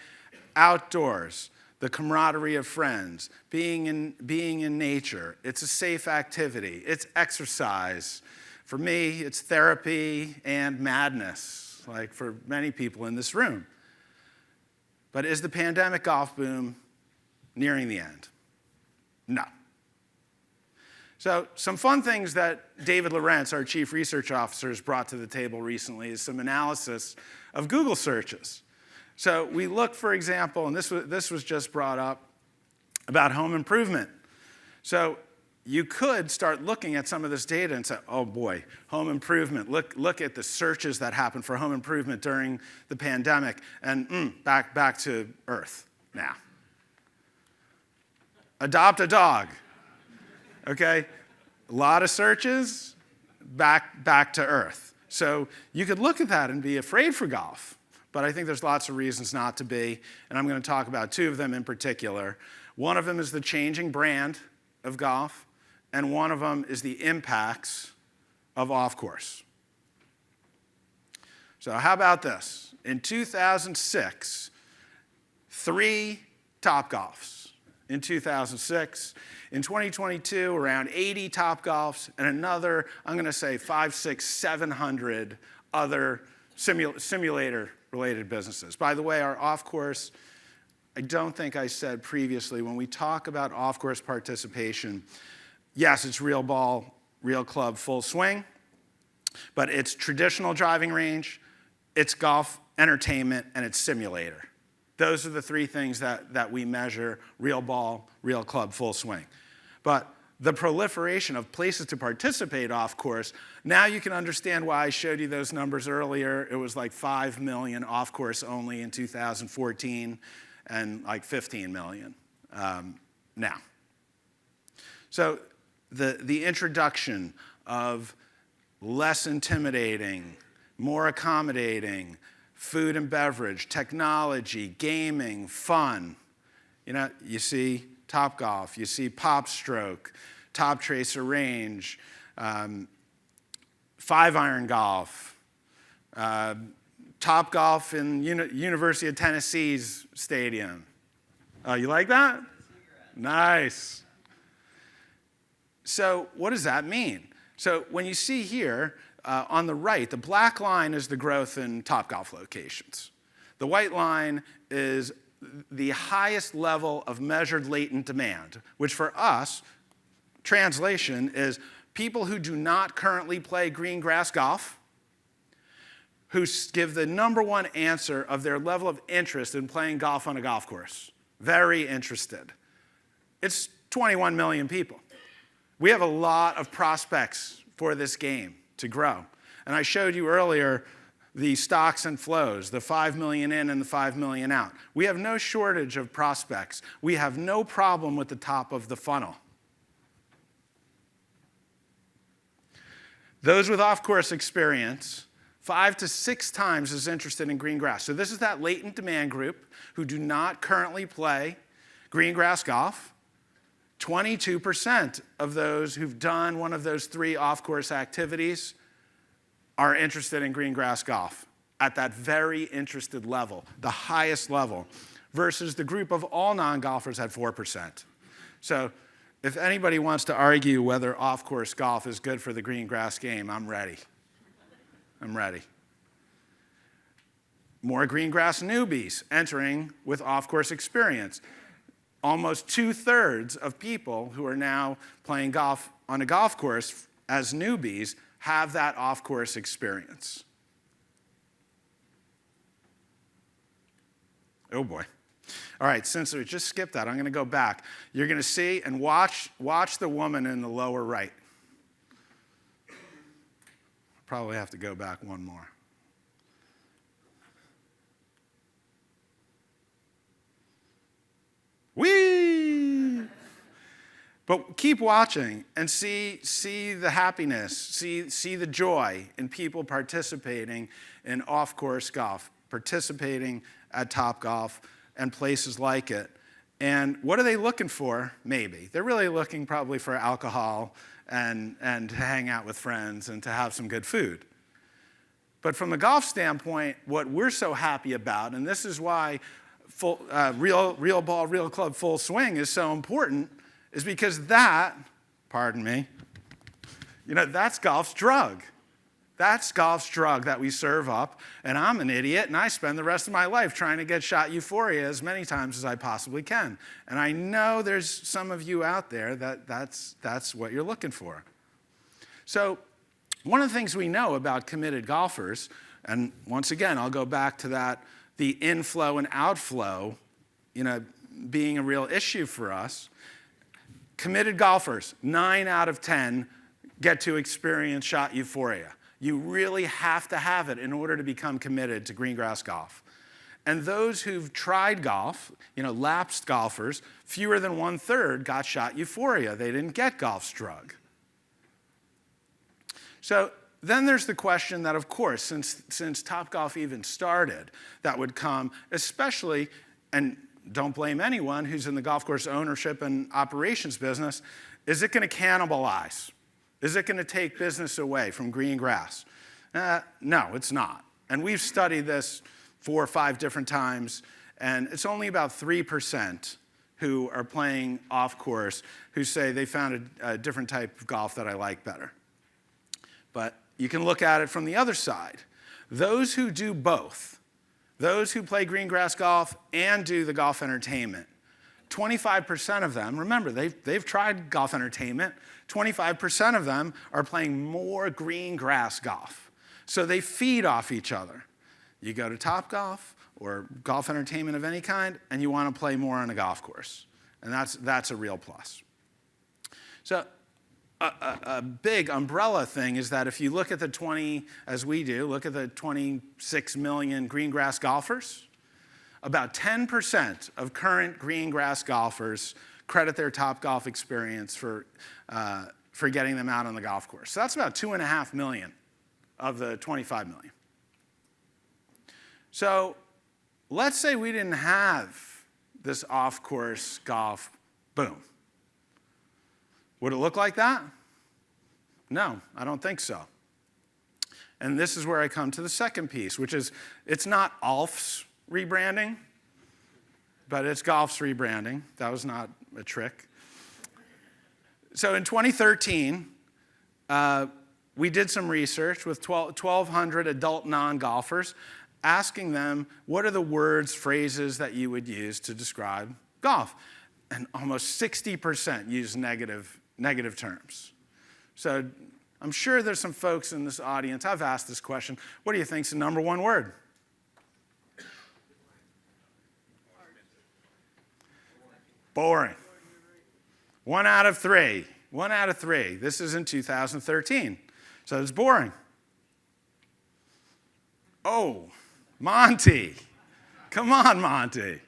Outdoors, the camaraderie of friends, being in nature. It's a safe activity. It's exercise. For me, it's therapy and madness, like for many people in this room. But is the pandemic golf boom nearing the end? No. So some fun things that David Lawrence, our chief research officer, has brought to the table recently is some analysis of Google searches. So we look, for example, and this was just brought up, about home improvement. So you could start looking at some of this data and say, oh boy, home improvement. Look at the searches that happened for home improvement during the pandemic, and back to earth now. adopt a dog. Okay? A lot of searches, back to earth. So you could look at that and be afraid for golf, but I think there's lots of reasons not to be, and I'm going to talk about two of them in particular. One of them is the changing brand of golf, and one of them is the impacts of off-course. So how about this? In 2006, 3 Topgolfs. In 2006, in 2022, around 80 Topgolfs, and another, I'm going to say 500, 600, 700 other simulator-related businesses. By the way, our off-course, I don't think I said previously, when we talk about off-course participation, yes, it's real ball, real club, full swing, but it's traditional driving range, it's golf entertainment, and it's simulator. Those are the 3 things that we measure: real ball, real club, full swing. But the proliferation of places to participate off course, now you can understand why I showed you those numbers earlier. It was like 5 million off course only in 2014 and like 15 million now. So the introduction of less intimidating, more accommodating, food and beverage, technology, gaming, fun. You know, you see Topgolf, you see Popstroke, Top Tracer Range, 5-iron golf, Topgolf in University of Tennessee's stadium. Oh, you like that? Nice. So what does that mean? So when you see here, on the right, the black line is the growth in Topgolf locations. The white line is the highest level of measured latent demand, which for us, translation is people who do not currently play green grass golf, who give the #1 answer of their level of interest in playing golf on a golf course. Very interested. It's 21 million people. We have a lot of prospects for this game to grow. And I showed you earlier the stocks and flows, the 5 million in and the 5 million out. We have no shortage of prospects. We have no problem with the top of the funnel. Those with off-course experience, 5 to 6 times as interested in green grass. So this is that latent demand group who do not currently play green grass golf. 22% of those who've done one of those 3 off-course activities are interested in green grass golf at that very interested level, the highest level, versus the group of all non-golfers at 4%. So if anybody wants to argue whether off-course golf is good for the green grass game, I'm ready. I'm ready. More green grass newbies entering with off-course experience. Almost 2/3 of people who are now playing golf on a golf course as newbies have that off-course experience. Oh boy. All right, since we just skipped that, I'm going to go back. You're going to see and watch the woman in the lower right. Probably have to go back one more. Whee! But keep watching and see the happiness, see the joy in people participating in off-course golf, participating at Topgolf and places like it. And what are they looking for? Maybe. They're really looking probably for alcohol and to hang out with friends and to have some good food. But from the golf standpoint, what we're so happy about, and this is why real ball, real club, full swing is so important, is because that, pardon me, that's golf's drug. That's golf's drug that we serve up, and I'm an idiot, and I spend the rest of my life trying to get shot euphoria as many times as I possibly can. And I know there's some of you out there that's what you're looking for. So one of the things we know about committed golfers, and once again, I'll go back to that, the inflow and outflow, being a real issue for us. Committed golfers, 9 out of 10 get to experience shot euphoria. You really have to have it in order to become committed to green grass golf. And those who've tried golf, lapsed golfers, fewer than 1/3 got shot euphoria. They didn't get golf's drug. So then there's the question that, of course, since Topgolf even started, that would come, especially, and don't blame anyone who's in the golf course ownership and operations business, is it going to cannibalize? Is it going to take business away from green grass? No, it's not. And we've studied this 4 or 5 different times, and it's only about 3% who are playing off course who say they found a different type of golf that I like better. But you can look at it from the other side. Those who do both, those who play green grass golf and do the golf entertainment, 25% of them, remember, they've tried golf entertainment, 25% of them are playing more green grass golf. So they feed off each other. You go to Topgolf or golf entertainment of any kind, and you want to play more on a golf course. And that's a real plus. So a big umbrella thing is that if you look at as we do, look at the 26 million green grass golfers, about 10% of current green grass golfers credit their Topgolf experience for getting them out on the golf course. So that's about 2.5 million of the 25 million. So let's say we didn't have this off-course golf boom. Would it look like that? No, I don't think so. And this is where I come to the second piece, which is it's not Alf's rebranding, but it's golf's rebranding. That was not a trick. So in 2013, we did some research with 1,200 adult non-golfers, asking them, what are the words, phrases that you would use to describe golf? And almost 60% use negative terms. So I'm sure there's some folks in this audience, I've asked this question, what do you think is the number one word? Boring. 1 out of 3. 1 out of 3. This is in 2013. So it's boring. Oh, Monty. Come on, Monty.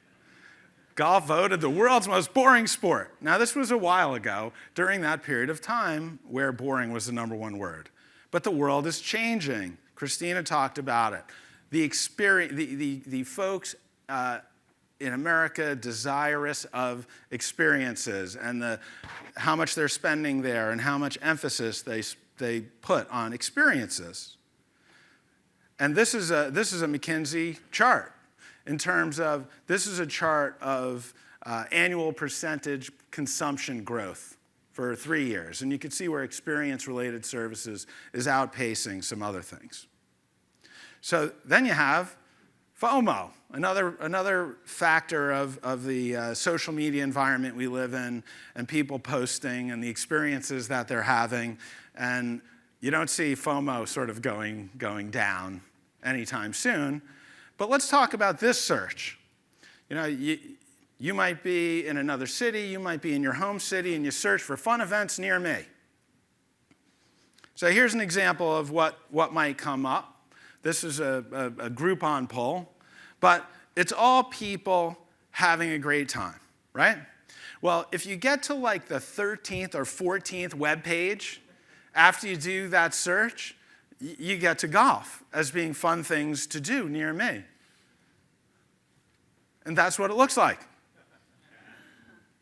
Golf voted the world's most boring sport. Now, this was a while ago, during that period of time where boring was the number one word. But the world is changing. Christina talked about it. The folks in America desirous of experiences and how much they're spending there and how much emphasis they put on experiences. And this is a McKinsey chart in terms of, this is a chart of annual percentage consumption growth for 3 years. And you can see where experience-related services is outpacing some other things. So then you have FOMO, another factor of the social media environment we live in and people posting and the experiences that they're having. And you don't see FOMO sort of going down anytime soon. But let's talk about this search. You might be in another city, you might be in your home city, and you search for fun events near me. So here's an example of what might come up. This is a Groupon poll, but it's all people having a great time, right? Well, if you get to like the 13th or 14th web page, after you do that search, you get to golf as being fun things to do near me. And that's what it looks like.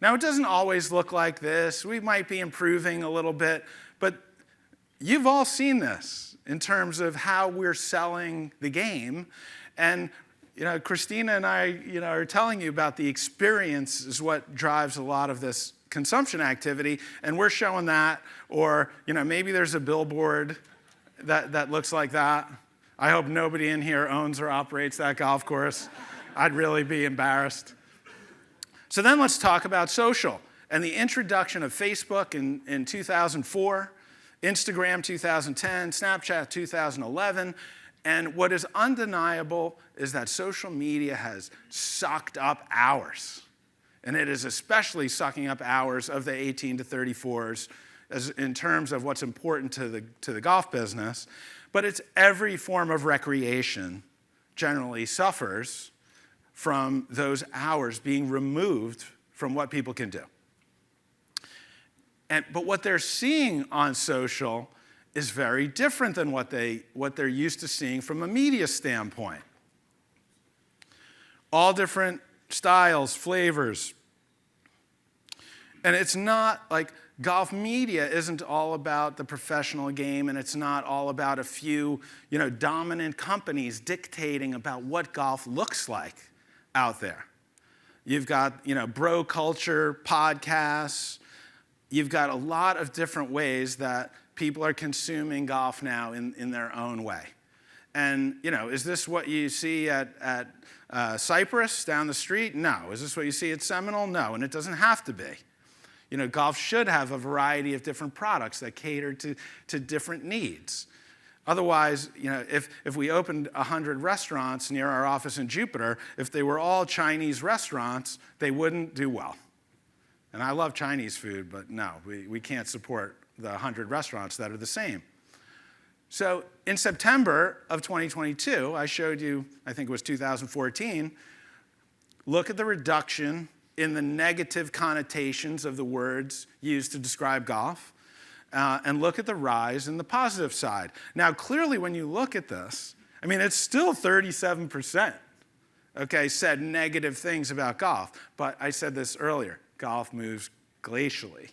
Now, it doesn't always look like this. We might be improving a little bit, but you've all seen this in terms of how we're selling the game. And Christina and I are telling you about the experience is what drives a lot of this consumption activity, and we're showing that, or maybe there's a billboard that looks like that. I hope nobody in here owns or operates that golf course. I'd really be embarrassed. So then let's talk about social and the introduction of Facebook in 2004, Instagram 2010, Snapchat 2011, and what is undeniable is that social media has sucked up hours. And it is especially sucking up hours of the 18 to 34s in terms of what's important to the golf business. But it's every form of recreation generally suffers from those hours being removed from what people can do. But what they're seeing on social is very different than what they're used to seeing from a media standpoint. All different styles, flavors. And it's not like golf media isn't all about the professional game, and it's not all about a few, dominant companies dictating about what golf looks like out there. You've got, bro culture, podcasts. You've got a lot of different ways that people are consuming golf now in their own way. And, is this what you see at Cypress down the street? No. Is this what you see at Seminole? No, and it doesn't have to be. Golf should have a variety of different products that cater to different needs. Otherwise, if we opened 100 restaurants near our office in Jupiter, if they were all Chinese restaurants, they wouldn't do well. And I love Chinese food, but no, we can't support the 100 restaurants that are the same. So in September of 2022, I showed you, I think it was 2014, look at the reduction in the negative connotations of the words used to describe golf, and look at the rise in the positive side. Now, clearly, when you look at this, it's still 37%, said negative things about golf. But I said this earlier, golf moves glacially.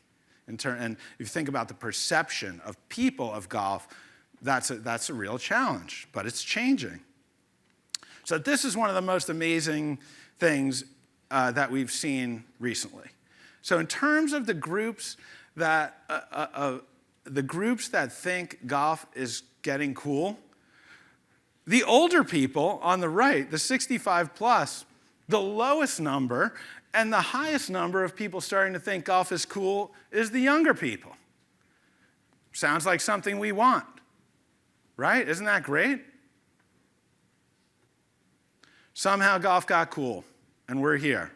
And if you think about the perception of people of golf, that's a real challenge, but it's changing. So this is one of the most amazing things that we've seen recently. So in terms of the groups that think golf is getting cool, the older people on the right, the 65 plus, the lowest number and the highest number of people starting to think golf is cool is the younger people. Sounds like something we want, right? Isn't that great? Somehow golf got cool, and we're here.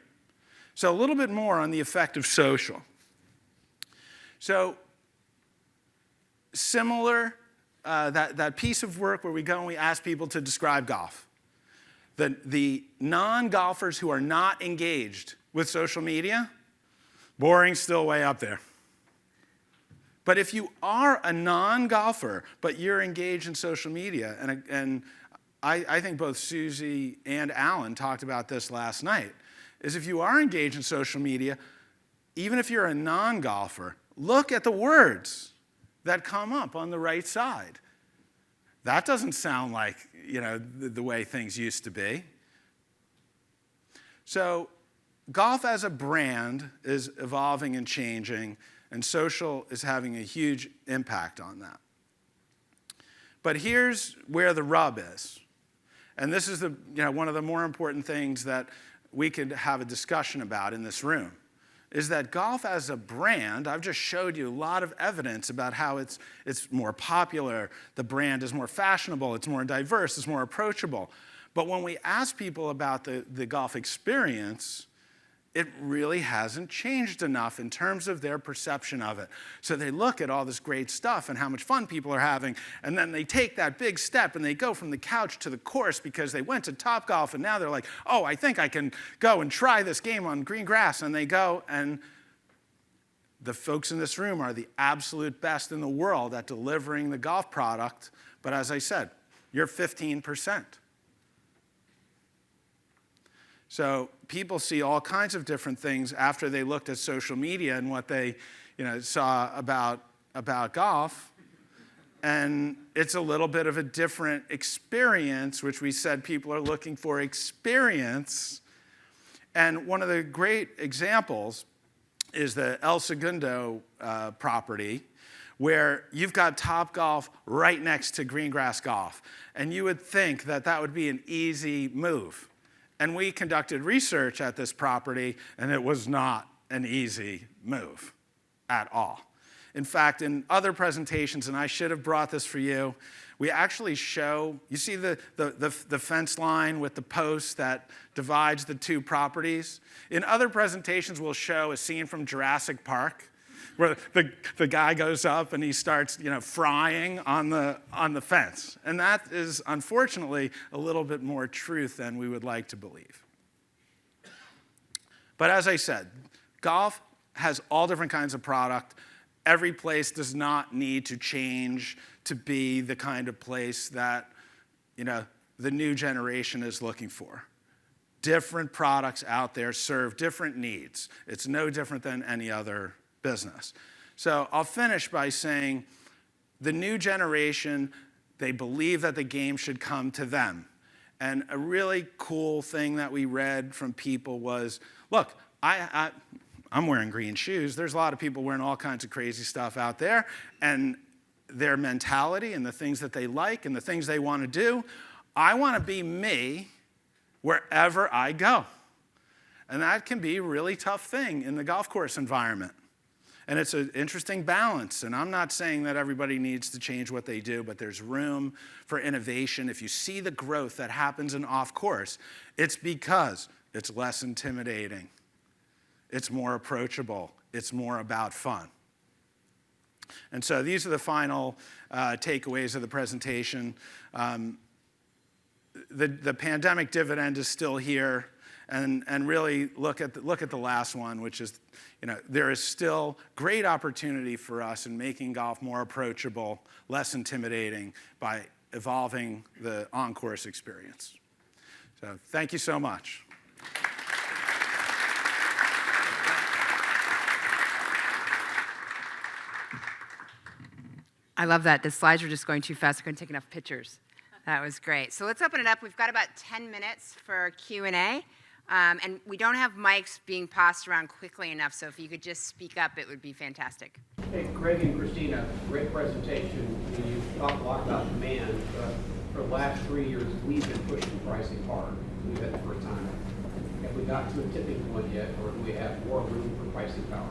So a little bit more on the effect of social. So similar, that piece of work where we go and we ask people to describe golf. The non-golfers who are not engaged with social media, boring, still way up there. But if you are a non-golfer, but you're engaged in social media, and I think both Susie and Alan talked about this last night, is if you are engaged in social media, even if you're a non-golfer, look at the words that come up on the right side. That doesn't sound like, the way things used to be. So golf as a brand is evolving and changing, and social is having a huge impact on that. But here's where the rub is. And this is one of the more important things that we could have a discussion about in this room, is that golf as a brand, I've just showed you a lot of evidence about how it's more popular, the brand is more fashionable, it's more diverse, it's more approachable. But when we ask people about the golf experience, it really hasn't changed enough in terms of their perception of it. So they look at all this great stuff and how much fun people are having, and then they take that big step and they go from the couch to the course because they went to Topgolf, and now they're like, oh, I think I can go and try this game on green grass. And they go, and the folks in this room are the absolute best in the world at delivering the golf product. But as I said, you're 15%. So people see all kinds of different things after they looked at social media and what they saw about golf. And it's a little bit of a different experience, which we said people are looking for experience. And one of the great examples is the El Segundo property, where you've got Topgolf right next to Greengrass Golf. And you would think that would be an easy move. And we conducted research at this property, and it was not an easy move at all. In fact, in other presentations, and I should have brought this for you, we actually show, you see the fence line with the post that divides the two properties? In other presentations, we'll show a scene from Jurassic Park, where the guy goes up and he starts, frying on the fence. And that is, unfortunately, a little bit more truth than we would like to believe. But as I said, golf has all different kinds of product. Every place does not need to change to be the kind of place that, the new generation is looking for. Different products out there serve different needs. It's no different than any other business. So I'll finish by saying the new generation, they believe that the game should come to them. And a really cool thing that we read from people was, look, I'm wearing green shoes. There's a lot of people wearing all kinds of crazy stuff out there. And their mentality and the things that they like and the things they want to do, I want to be me wherever I go. And that can be a really tough thing in the golf course environment. And it's an interesting balance. And I'm not saying that everybody needs to change what they do, but there's room for innovation. If you see the growth that happens in off course, it's because it's less intimidating. It's more approachable. It's more about fun. And so these are the final takeaways of the presentation. The pandemic dividend is still here, and really look at the last one, which is, there is still great opportunity for us in making golf more approachable, less intimidating by evolving the on-course experience. So thank you so much. I love that. The slides were just going too fast. I couldn't take enough pictures. That was great. So let's open it up. We've got about 10 minutes for Q&A. And we don't have mics being passed around quickly enough, so if you could just speak up, it would be fantastic. Hey, Greg and Christina, great presentation. You talked a lot about demand, but for the last 3 years, we've been pushing pricing hard. We've had the first time. Have we got to a tipping point yet, or do we have more room for pricing power?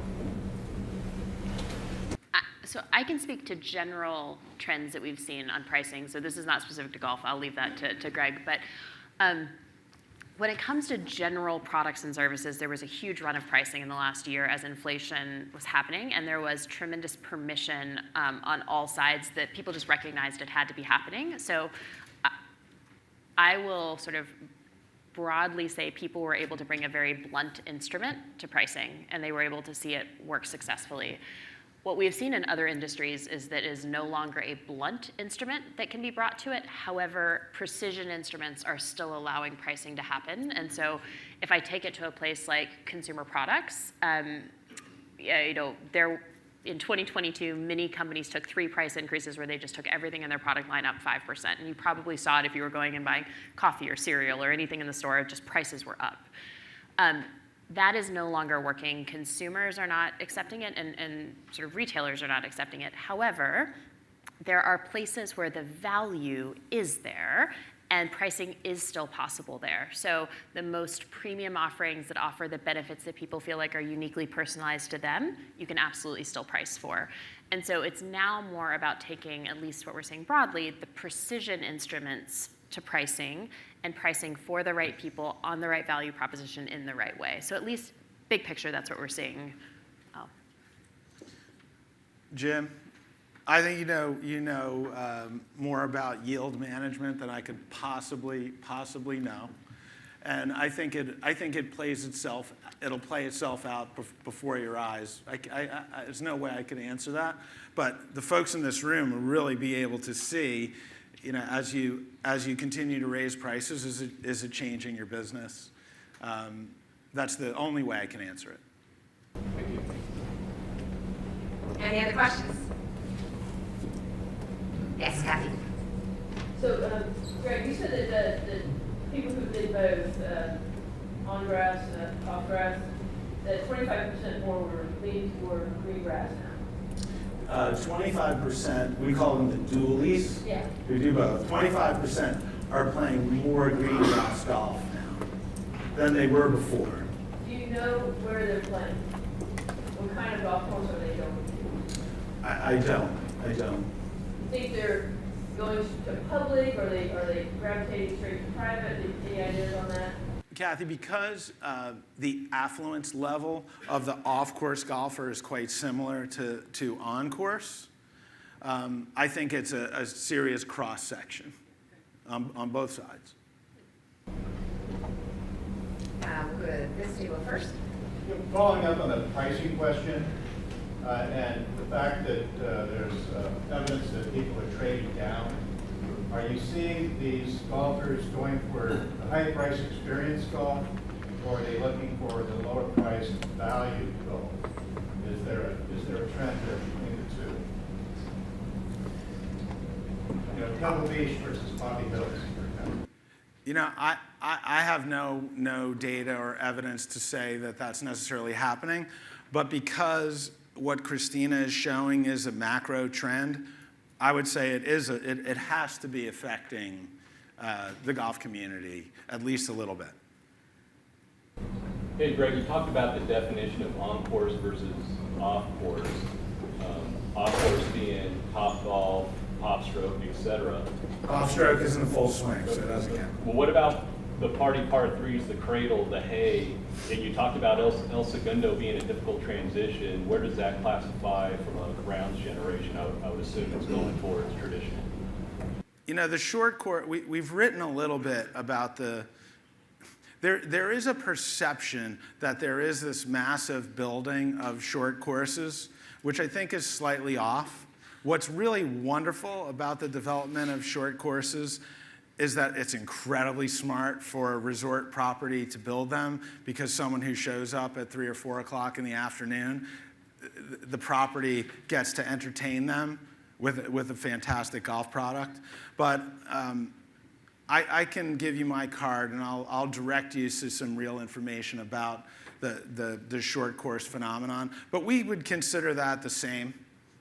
So I can speak to general trends that we've seen on pricing. So this is not specific to golf. I'll leave that to Greg. But when it comes to general products and services, there was a huge run of pricing in the last year as inflation was happening, and there was tremendous permission on all sides that people just recognized it had to be happening. So I will sort of broadly say people were able to bring a very blunt instrument to pricing, and they were able to see it work successfully. What we have seen in other industries is that it is no longer a blunt instrument that can be brought to it. However, precision instruments are still allowing pricing to happen. And so if I take it to a place like consumer products, there in 2022, many companies took 3 price increases where they just took everything in their product line up 5%. And you probably saw it if you were going and buying coffee or cereal or anything in the store, just prices were up. That is no longer working. Consumers are not accepting it, and sort of retailers are not accepting it. However, there are places where the value is there, and pricing is still possible there. So the most premium offerings that offer the benefits that people feel like are uniquely personalized to them, you can absolutely still price for. And so it's now more about taking, at least what we're seeing broadly, the precision instruments to pricing, and pricing for the right people on the right value proposition in the right way. So at least big picture, that's what we're seeing. Jim, I think you know more about yield management than I could possibly know, and I think it plays itself. It'll play itself out before your eyes. There's no way I could answer that, but the folks in this room will really be able to see. As you continue to raise prices, is it changing your business? That's the only way I can answer it. Thank you. Any other questions? Yes, Kathy. So, Greg, you said that the people who did both on grass and off grass, that 25% more were leaning toward green grass now. 25%, we call them the dualies. Yeah. Who do both. 25% are playing more green grass golf now than they were before. Do you know where they're playing? What kind of golf course are they going to? I don't. You think they're going to public, or are they gravitating straight to private? Any ideas on that? Kathy, because the affluence level of the off-course golfer is quite similar to on-course, I think it's a serious cross-section on both sides. We'll go to this table first. Following up on the pricing question, and the fact that there's evidence that people are trading down, are you seeing these golfers going for the high price experience golf, or are they looking for the lower price value golf? Is there a trend there between the two? You know, Pebble Beach versus Poppy Hills, for example. You know, I have no data or evidence to say that that's necessarily happening, but because what Christina is showing is a macro trend, I would say it has to be affecting the golf community at least a little bit. Hey, Greg, you talked about the definition of on-course versus off-course. Off-course being top golf, top stroke, etc. Off stroke isn't a full swing, so it doesn't count. Well, what about the par threes, the cradle, the hay? And you talked about El Segundo being a difficult transition. Where does that classify from a rounds generation? I would assume it's going towards traditional. You know, the short course, we've written a little bit about there is a perception that there is this massive building of short courses, which I think is slightly off. What's really wonderful about the development of short courses is that it's incredibly smart for a resort property to build them, because someone who shows up at 3 or 4 o'clock in the afternoon, the property gets to entertain them with a fantastic golf product. But I can give you my card, and I'll direct you to some real information about the short course phenomenon. But we would consider that the same.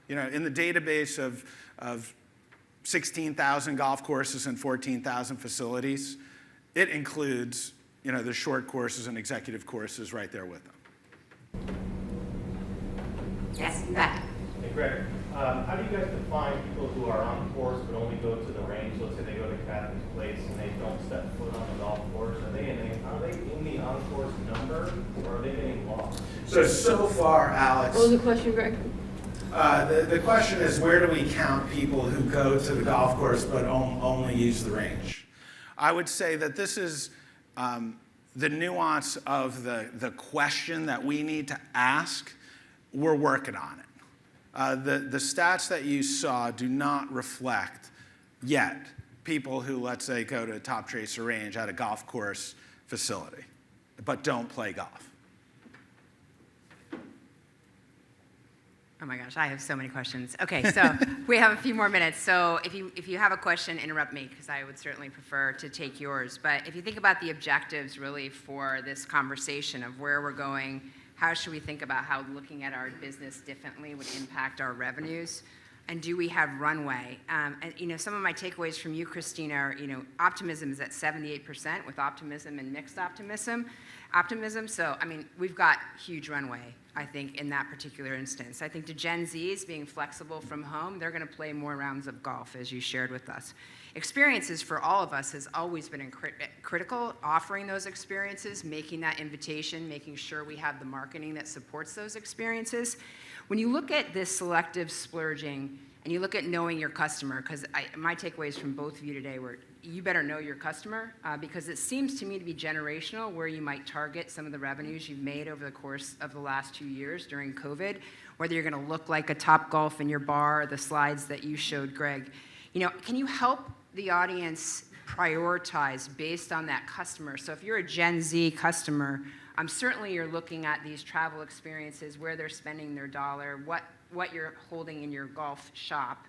You know, in the database of 16,000 golf courses and 14,000 facilities, it includes, you know, the short courses and executive courses right there with them. Yes, Matt. Hey, Greg, how do you guys define people who are on course but only go to the range? Let's say they go to Captain's Place and they don't step foot on the golf course. Are they in the on-course number, or are they getting lost? So far, Alex. What was the question, Greg? The question is, where do we count people who go to the golf course but only use the range? I would say that this is the nuance of the question that we need to ask. We're working on it. The stats that you saw do not reflect yet people who, let's say, go to a Top Tracer range at a golf course facility but don't play golf. Oh my gosh, I have so many questions. Okay, so we have a few more minutes. So if you have a question, interrupt me, because I would certainly prefer to take yours. But if you think about the objectives really for this conversation of where we're going, how should we think about how looking at our business differently would impact our revenues, and do we have runway? And you know, some of my takeaways from you, Christina, are, you know, optimism is at 78% with optimism and mixed optimism. So, I mean, we've got huge runway, I think, in that particular instance. I think to Gen Zs, being flexible from home, they're going to play more rounds of golf, as you shared with us. Experiences for all of us has always been critical, offering those experiences, making that invitation, making sure we have the marketing that supports those experiences. When you look at this selective splurging, and you look at knowing your customer, because my takeaways from both of you today were, you better know your customer, because it seems to me to be generational where you might target some of the revenues you've made over the course of the last 2 years during COVID, whether you're going to look like a Topgolf in your bar, or the slides that you showed, Greg. You know, can you help the audience prioritize based on that customer? So if you're a Gen Z customer, certainly you're looking at these travel experiences, where they're spending their dollar, what you're holding in your golf shop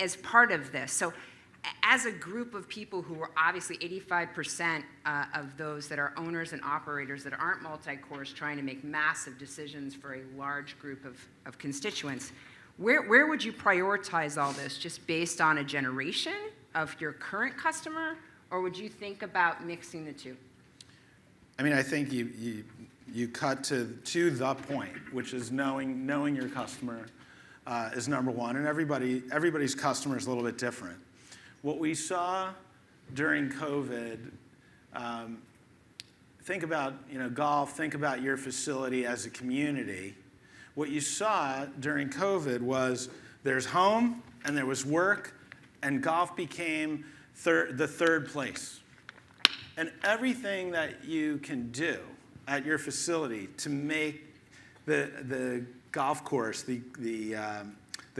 as part of this. So as a group of people who are obviously 85% of those that are owners and operators that aren't multi-course, trying to make massive decisions for a large group of constituents, where would you prioritize all this, just based on a generation of your current customer, or would you think about mixing the two? I mean, I think you cut to the point, which is knowing your customer is number one, and everybody's customer is a little bit different. What we saw during COVID, think about, you know, golf, think about your facility as a community. What you saw during COVID was there's home and there was work, and golf became the third place. And everything that you can do at your facility to make the golf course, the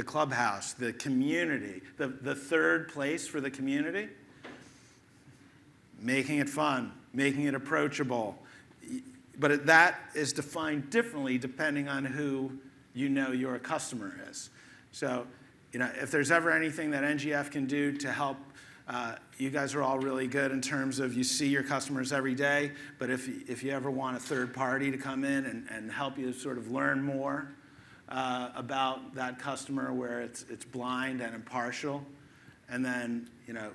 clubhouse, the community, the third place for the community, making it fun, making it approachable. But that is defined differently depending on who you know your customer is. So, if there's ever anything that NGF can do to help, you guys are all really good in terms of you see your customers every day, but if you ever want a third party to come in and help you sort of learn more about that customer where it's blind and impartial, and then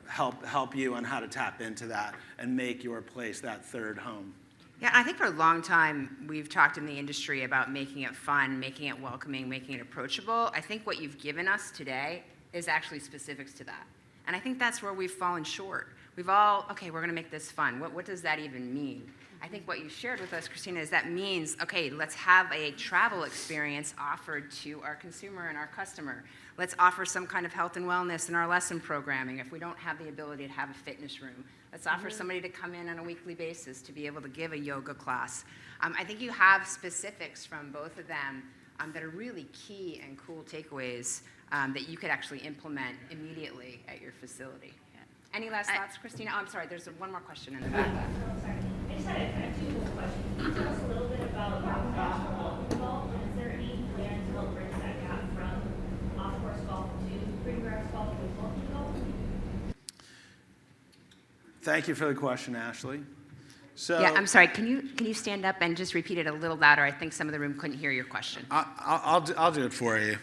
help you on how to tap into that and make your place that third home. Yeah, I think for a long time, we've talked in the industry about making it fun, making it welcoming, making it approachable. I think what you've given us today is actually specifics to that. And I think that's where we've fallen short. We've all, okay, we're gonna make this fun. What does that even mean? I think what you shared with us, Christina, is that means, okay, let's have a travel experience offered to our consumer and our customer. Let's offer some kind of health and wellness in our lesson programming if we don't have the ability to have a fitness room. Let's offer somebody to come in on a weekly basis to be able to give a yoga class. I think you have specifics from both of them that are really key and cool takeaways that you could actually implement immediately at your facility. Yeah. Any last thoughts, Christina? Oh, I'm sorry, there's one more question in the back. Sorry. I just had two little questions. Can you tell us a little bit about golf? Is there any plan to help bridge that gap from off-course golf to green grass golf with walking golf? Thank you for the question, Ashley. So, yeah, I'm sorry. Can you stand up and just repeat it a little louder? I think some of the room couldn't hear your question. I'll do it for you.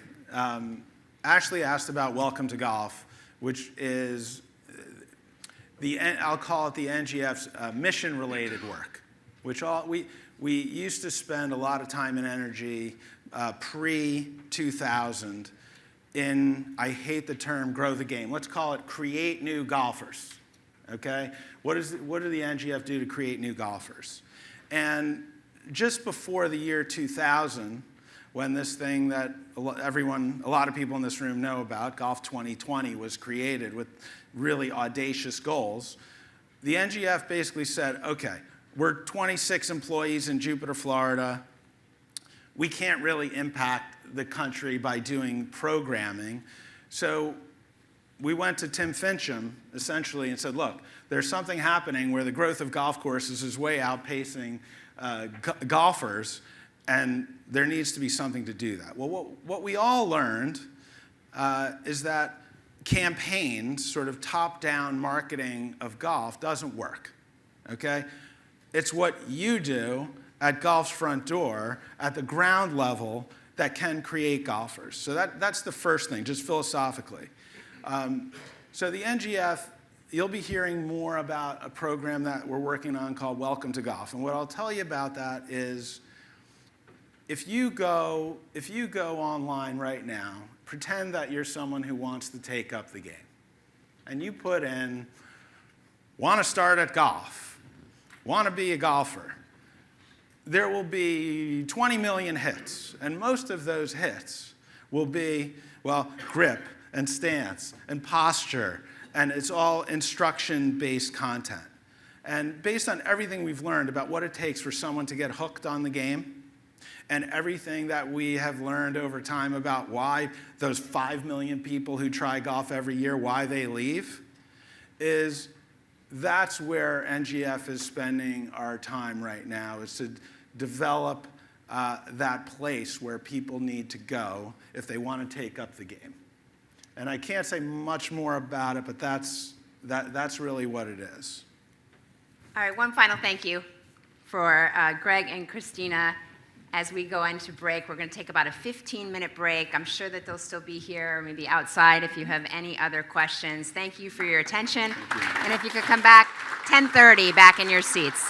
Ashley asked about Welcome to Golf, which is I'll call it the NGF's mission-related work, which we used to spend a lot of time and energy pre-2000 in, I hate the term grow the game. Let's call it create new golfers. Okay? What do the NGF do to create new golfers? And just before the year 2000, when this thing that a lot of people in this room know about, Golf 2020, was created with really audacious goals, the NGF basically said, okay, we're 26 employees in Jupiter, Florida. We can't really impact the country by doing programming. So we went to Tim Fincham, essentially, and said, look, there's something happening where the growth of golf courses is way outpacing golfers, and there needs to be something to do that. Well, what we all learned is that campaigns, sort of top-down marketing of golf, doesn't work, okay? It's what you do at golf's front door, at the ground level, that can create golfers. So that's the first thing, just philosophically. So the NGF, you'll be hearing more about a program that we're working on called Welcome to Golf. And what I'll tell you about that is if you go online right now, pretend that you're someone who wants to take up the game. And you put in, want to start at golf, want to be a golfer. There will be 20 million hits. And most of those hits will be, well, grip, and stance, and posture, and it's all instruction-based content. And based on everything we've learned about what it takes for someone to get hooked on the game, and everything that we have learned over time about why those 5 million people who try golf every year, why they leave, that's where NGF is spending our time right now, is to develop that place where people need to go if they want to take up the game. And I can't say much more about it, but that's really what it is. All right, one final thank you for Greg and Christina. As we go into break, we're going to take about a 15-minute break. I'm sure that they'll still be here, or maybe outside if you have any other questions. Thank you for your attention. And if you could come back 10:30, back in your seats.